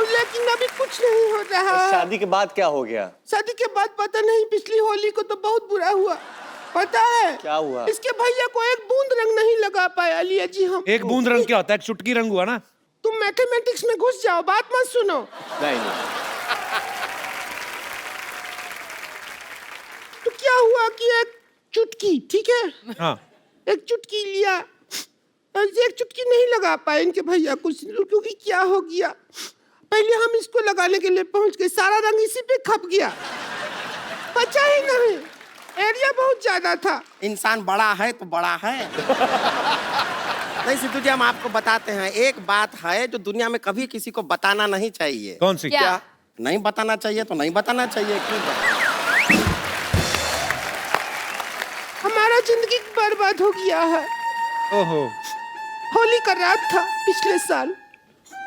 लेकिन अभी कुछ नहीं हो रहा। शादी के बाद क्या हो गया? शादी के बाद पता नहीं, पिछली होली को तो बहुत बुरा हुआ। पता है क्या हुआ? इसके भैया को एक बूंद रंग नहीं लगा पाया। लिया जी हम। एक बूंद रंग क्या होता है? एक चुटकी रंग हुआ ना। तुम मैथमेटिक्स में घुस जाओ, बात मत सुनो। नहीं। तो क्या हुआ कि एक चुटकी, ठीक है, हाँ। एक चुटकी लिया और एक चुटकी नहीं लगा पाए इनके भैया कुछ, क्योंकि क्या हो गया, पहले हम इसको लगाने के लिए पहुंच गए, सारा रंग इसी पे खप गया, बचा ही नहीं। एरिया बहुत ज्यादा था। इंसान बड़ा है तो बड़ा है। नहीं सिद्धू जी, हम आपको बताते हैं, एक बात है जो दुनिया में कभी किसी को बताना नहीं चाहिए। कौन सी? क्या? नहीं बताना चाहिए तो नहीं बताना चाहिए। क्यों? हमारा जिंदगी बर्बाद हो गया है। ओहो। होली का रात था पिछले साल,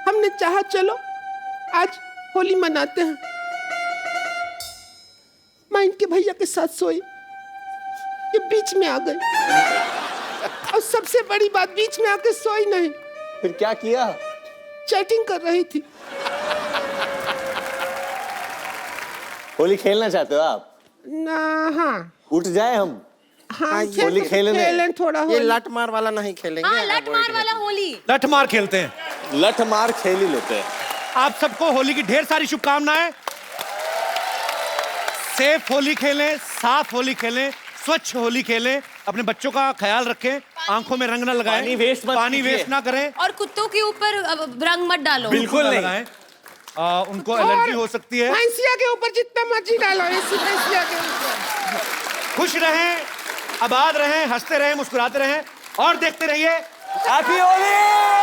हमने चाहा चलो आज होली मनाते हैं। मैं इनके भैया के साथ सोई, ये बीच में आ गई। और सबसे बड़ी बात, बीच में आके सोई नहीं, फिर क्या किया? चैटिंग कर रही थी। होली खेलना चाहते हो आप? ना हाँ उठ जाए हम? हाँ, होली खेलेंगे। थोड़ा ये लट मार वाला नहीं खेलेंगे। हाँ, लठ मार वाला होली। लठ मार खेलते हैं। लठ मार खेल ही लेते हैं। आप सबको होली की ढेर सारी शुभकामनाएं। सेफ होली खेलें, साफ होली खेलें, स्वच्छ होली खेलें अपने बच्चों का ख्याल रखें, आंखों में रंग ना लगाएं, पानी वेस्ट मत पानी कीजिए। वेस्ट ना करें, और कुत्तों के ऊपर रंग मत डालो। बिल्कुल ना नहीं। लगाएं। उनको एलर्जी हो सकती है। भैंसिया के ऊपर जितना मर्जी डालो, ऐसी भैंसिया के ऊपर। खुश रहें, आबाद रहें, हंसते रहें, मुस्कुराते रहें और देखते रहिए हैप्पी होली।